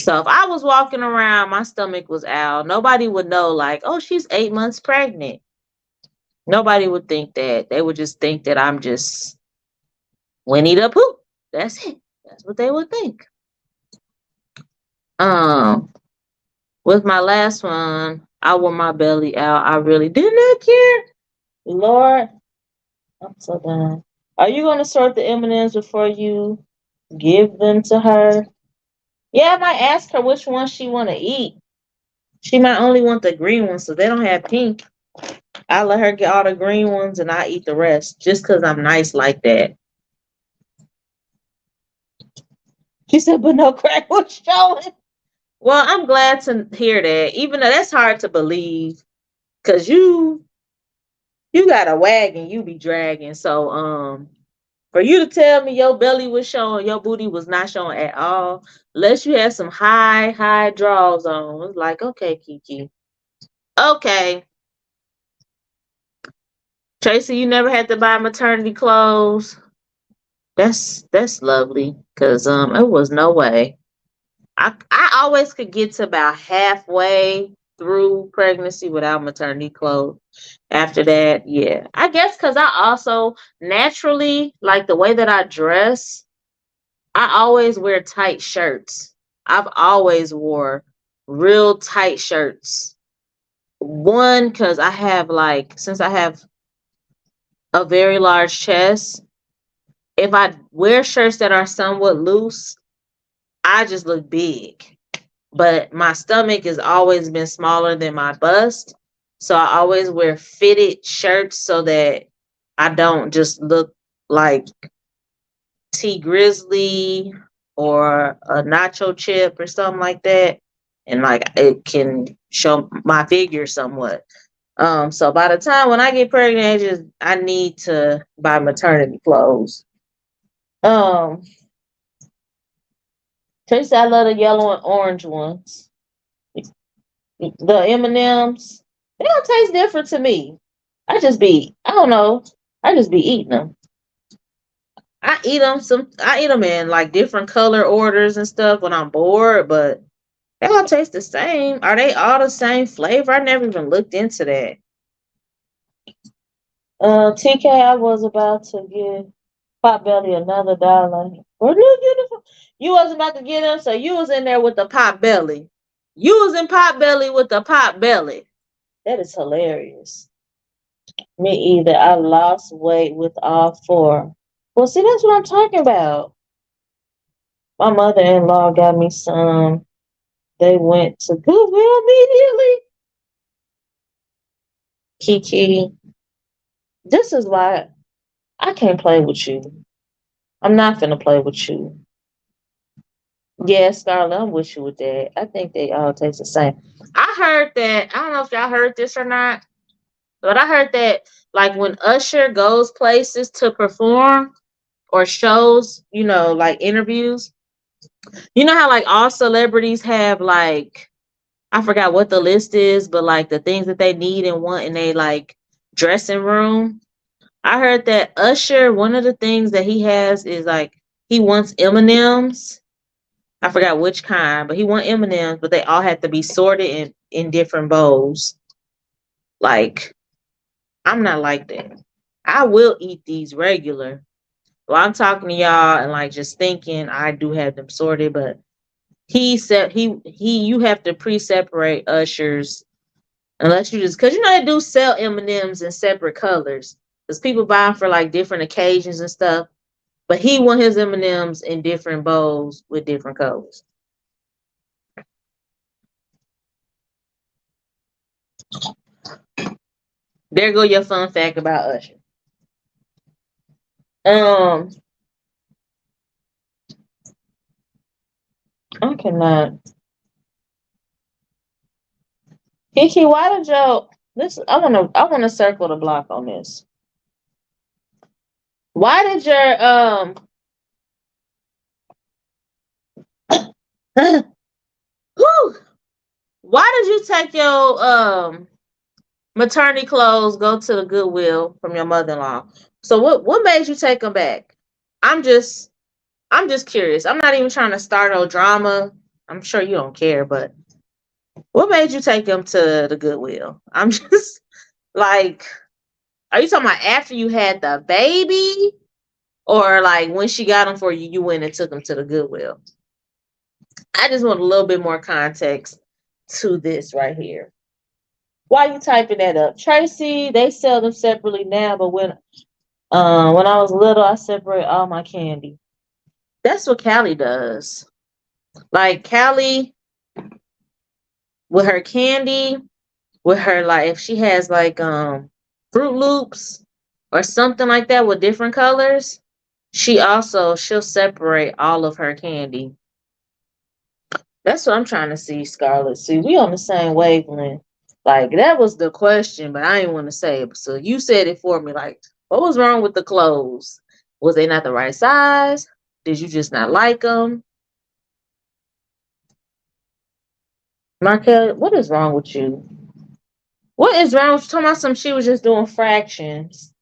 So if I was walking around, my stomach was out, nobody would know, like, oh, she's 8 months pregnant. Nobody would think that. They would just think that I'm just Winnie the Pooh. That's it. That's what they would think. Um, with my last one, I wore my belly out. I really did not care. Lord, I'm so done. Are you gonna sort the M&Ms before you give them to her? Yeah, I might ask her which one she wanna eat. She might only want the green ones, so they don't have pink. I let her get all the green ones and I eat the rest just because I'm nice like that. She said, but no crack was showing. Well, I'm glad to hear that, even though that's hard to believe, cause you got a wagon you be dragging. So for you to tell me your belly was showing, your booty was not showing at all, unless you had some high draws on. It's like, okay, Kiki. Okay. Tracy, you never had to buy maternity clothes. That's lovely. Cause it was no way. I always could get to about halfway through pregnancy without maternity clothes. After that, yeah. I guess because I also naturally, like the way that I dress, I always wear tight shirts. I've always wore real tight shirts. One, because I have like, since I have a very large chest, if I wear shirts that are somewhat loose, I just look big. But my stomach has always been smaller than my bust. So I always wear fitted shirts so that I don't just look like T Grizzly or a nacho chip or something like that. And like it can show my figure somewhat. So by the time when I get pregnant, I need to buy maternity clothes. Um, Tracy, I love the yellow and orange ones. The M&Ms, they don't taste different to me. I don't know. I just be eating them. I eat them in like different color orders and stuff when I'm bored, but they all taste the same. Are they all the same flavor? I never even looked into that. TK, I was about to give Potbelly another dollar for new uniform. You wasn't about to get them, so you was in there with the Potbelly. You was in Potbelly with the Potbelly. That is hilarious. Me either. I lost weight with all four. Well, see, that's what I'm talking about. My mother-in-law got me some. They went to Goodwill immediately. Kiki, this is why I can't play with you. I'm not gonna play with you. Yeah, Scarlett, I'm with you with that. I think they all taste the same. I heard that, I don't know if y'all heard this or not, but I heard that like when Usher goes places to perform or shows, like interviews, you know how like all celebrities have like, I forgot what the list is, but like the things that they need and want in a like dressing room. I heard that Usher, one of the things that he has is like he wants M&Ms. I forgot which kind, but he wants M&Ms, but they all have to be sorted in different bowls. Like, I'm not like that. I will eat these regular. Well, I'm talking to y'all and like just thinking I do have them sorted, but he said he you have to pre-separate Ushers unless you just because they do sell M&Ms in separate colors because people buy them for like different occasions and stuff. But he want his M&Ms in different bowls with different colors. There go your fun fact about Usher. Um, I cannot. Kiki, why did you this? I wanna circle the block on this. Why did your whew, why did you take your maternity clothes, go to the Goodwill from your mother-in-law? So what made you take them back? I'm just I'm just curious. I'm not even trying to start no drama. I'm sure you don't care, but what made you take him to the Goodwill? I'm just like, are you talking about after you had the baby? Or like when she got him for you, you went and took him to the Goodwill? I just want a little bit more context to this right here. Why you typing that up? Tracy, they sell them separately now, but when I was little, I separate all my candy. That's what Callie does. Like Callie with her candy, with her like if she has like Fruit Loops or something like that with different colors, she'll separate all of her candy. That's what I'm trying to see, Scarlett. See, we on the same wavelength. Like that was the question, but I didn't want to say it. So you said it for me. Like, what was wrong with the clothes? Was they not the right size? Did you just not like them? Markel, what is wrong with you? What is wrong with you? Talking about some she was just doing fractions.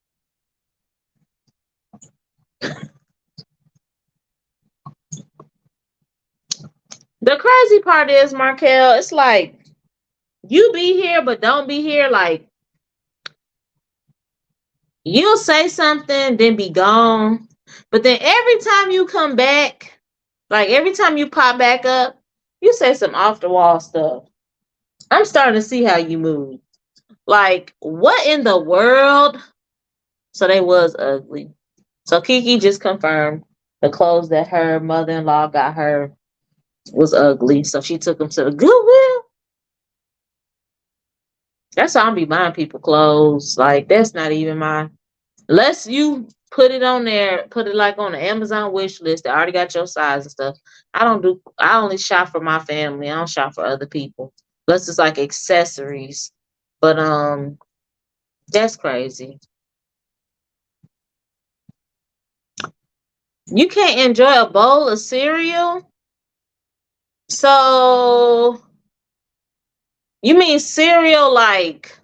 The crazy part is, Markel, it's like you be here but don't be here. Like you'll say something, then be gone. But then every time you come back, like every time you pop back up, you say some off the wall stuff. I'm starting to see how you move. Like, what in the world? So they was ugly. So Kiki just confirmed the clothes that her mother-in-law got her was ugly. So she took them to the Goodwill. That's how I be buying people clothes. Like, that's not even my. Unless you put it on there, put it like on the Amazon wish list that already got your size and stuff. I only shop for my family. I don't shop for other people. Unless it's like accessories. But that's crazy. You can't enjoy a bowl of cereal? So you mean cereal like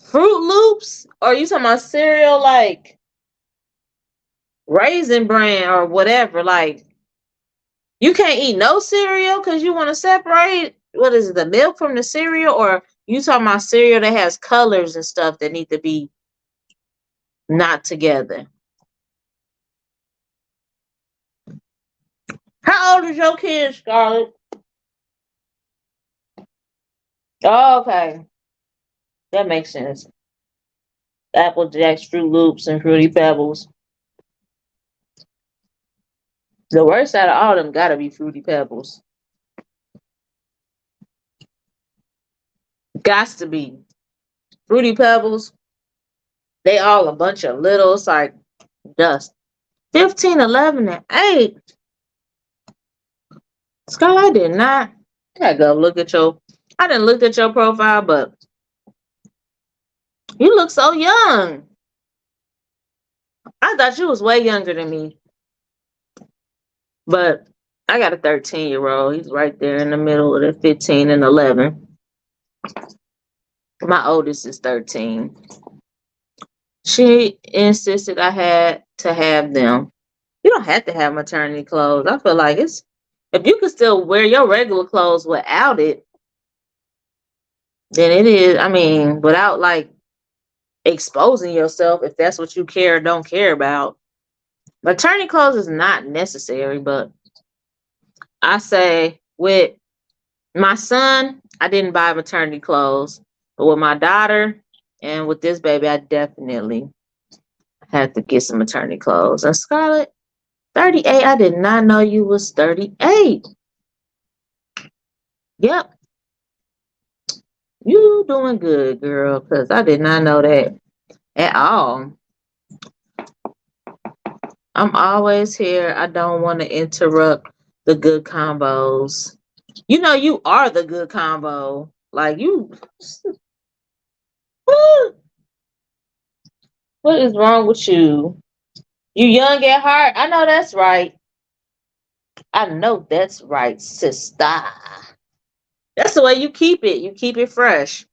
Fruit Loops? Or you talking about cereal like Raisin Bran or whatever? Like you can't eat no cereal because you want to separate what is it, the milk from the cereal? Or you talking about cereal that has colors and stuff that need to be not together? How old is your kid, Scarlett? Oh, okay. That makes sense. Apple Jacks, Fruit Loops, and Fruity Pebbles. The worst out of all of them gotta be Fruity Pebbles. Gots to be. Fruity Pebbles, they all a bunch of little, it's like dust. 15, 11, and 8. Scarlett, I did not. I gotta go look at your. I didn't look at your profile, but you look so young. I thought you was way younger than me. But I got a 13-year-old. He's right there in the middle of the 15 and 11. My oldest is 13. She insisted I had to have them. You don't have to have maternity clothes. I feel like it's if you can still wear your regular clothes without it, then it is. I mean, without like exposing yourself, if that's what you care or don't care about. Maternity clothes is not necessary, but I say with my son, I didn't buy maternity clothes, but with my daughter and with this baby, I definitely had to get some maternity clothes. And Scarlett, 38, I did not know you was 38. Yep, you doing good, girl, because I did not know that at all. I'm always here. I don't want to interrupt the good combos. You know you are the good combo. Like you what is wrong with you? You young at heart? I know that's right. I know that's right, sister. That's the way you keep it. You keep it fresh.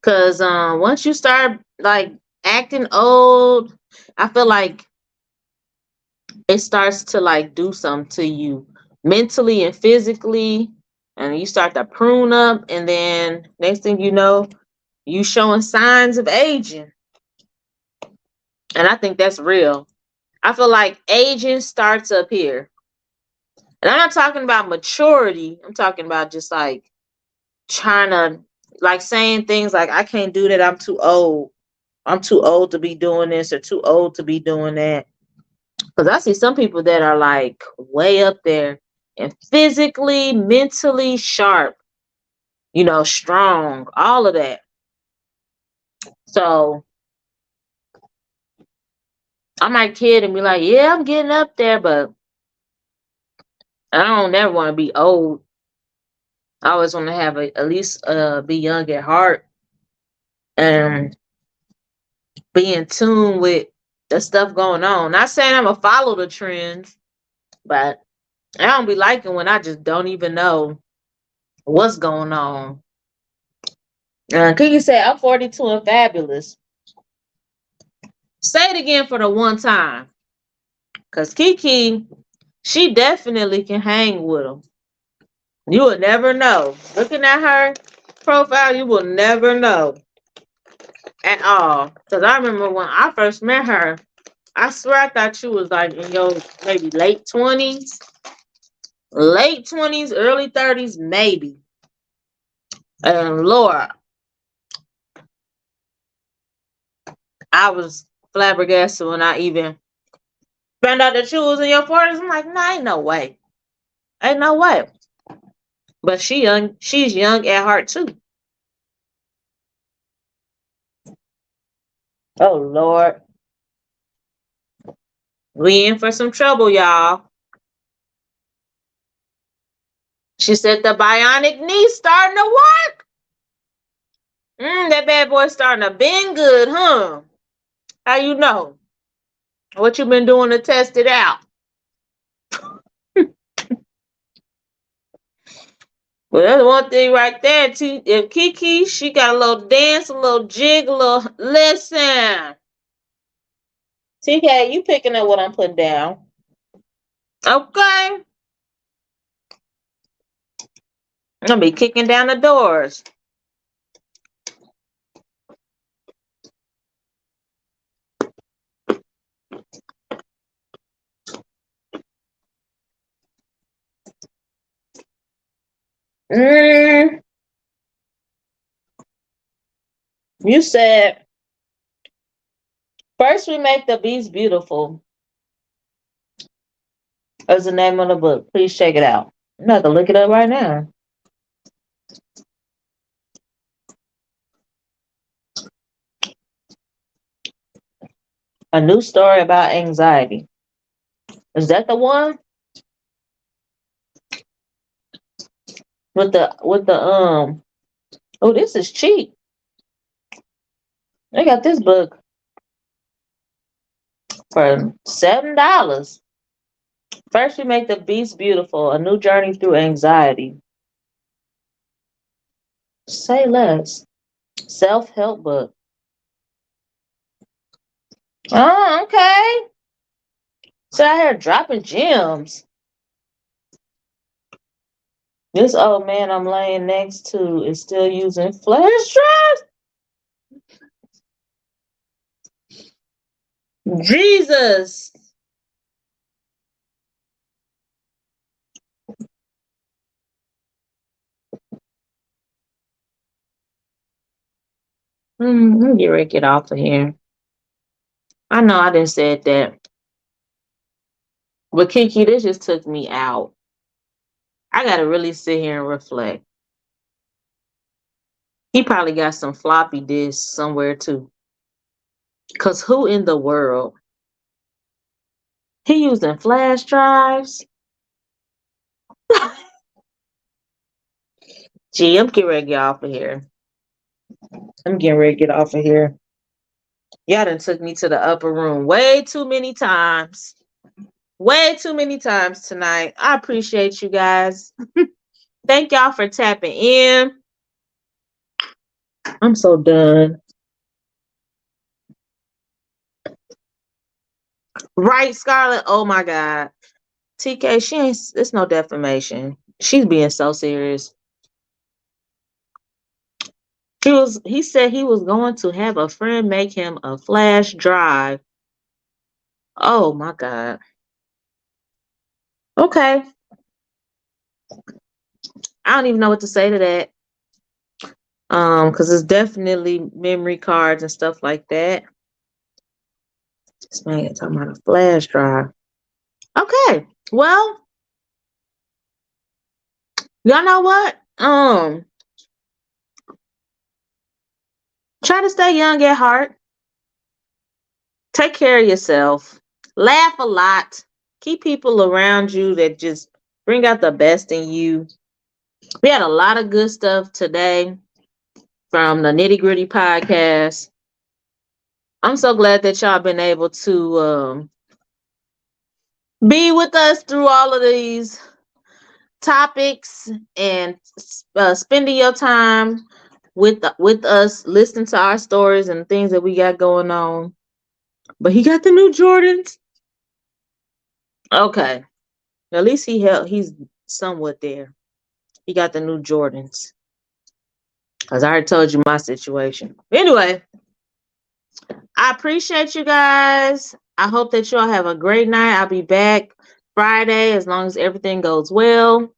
Cause once you start like acting old, I feel like it starts to like do something to you mentally and physically, and you start to prune up, and then next thing you know, you showing signs of aging. And I think that's real. I feel like aging starts up here. And I'm not talking about maturity. I'm talking about just like trying to, like, saying things like, I can't do that. I'm too old. I'm too old to be doing this or too old to be doing that. Because I see some people that are like way up there and physically, mentally sharp, strong, all of that. So I might kid and be like, yeah, I'm getting up there, but I don't never want to be old. I always want to have at least be young at heart and be in tune with the stuff going on. Not saying I'm gonna follow the trends, but I don't be liking when I just don't even know what's going on. Kiki said, I'm 42 and fabulous. Say it again for the one time. Because Kiki, she definitely can hang with them. You will never know. Looking at her profile, you will never know at all. Because I remember when I first met her, I swear I thought you was like in your maybe late 20s, early 30s, maybe. And Laura, I was flabbergasted when I even found out that you was in your 40s. I'm like, nah, ain't no way. Ain't no way. But she's young at heart too. Oh Lord. We in for some trouble, y'all. She said the bionic knee starting to work. That bad boy starting to bend good, huh? How you know? What you been doing to test it out? Well, that's one thing right there. If Kiki, she got a little dance, a little jig, a little listen. TK, you picking up what I'm putting down? Okay. I'm gonna be kicking down the doors. Mm, you said first we make the beast beautiful. That's the name of the book. Please check it out. I'm about to look it up right now. A new story about anxiety. Is that the one with the? Oh, this is cheap. They got this book for $7. First, we make the beast beautiful. A new journey through anxiety. Say less. Self-help book. Oh, okay. So out here dropping gems. This old man I'm laying next to is still using flash drives. Jesus. Let me get ready to get off of here. I know I didn't say that. But Kiki, this just took me out. I gotta really sit here and reflect. He probably got some floppy disks somewhere too. Cause who in the world? He using flash drives? Gee, I'm getting ready to get off of here. I'm getting ready to get off of here. Y'all done took me to the upper room way too many times. Way too many times tonight. I appreciate you guys. Thank y'all for tapping in. I'm so done. Right, Scarlett? Oh my God. TK, she ain't. It's no defamation. She's being so serious. He said he was going to have a friend make him a flash drive. Oh my God. Okay. I don't even know what to say to that. Because it's definitely memory cards and stuff like that. This man talking about a flash drive. Okay. Well, y'all know what? Try to stay young at heart. Take care of yourself. Laugh a lot. Keep people around you that just bring out the best in you. We had a lot of good stuff today from the Nitty Gritty podcast. I'm so glad that y'all been able to be with us through all of these topics and spending your time with us, listening to our stories and things that we got going on. But he got the new Jordans. Okay, at least he's somewhat there. He got the new Jordans. Cause I already told you my situation. Anyway, I appreciate you guys. I hope that y'all have a great night. I'll be back Friday as long as everything goes well.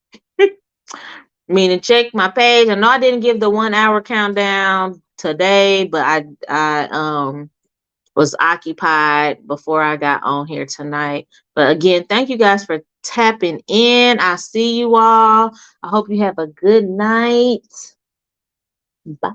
Meaning check my page. I know I didn't give the 1 hour countdown today, but I was occupied before I got on here tonight. But again, thank you guys for tapping in. I see you all. I hope you have a good night. Bye.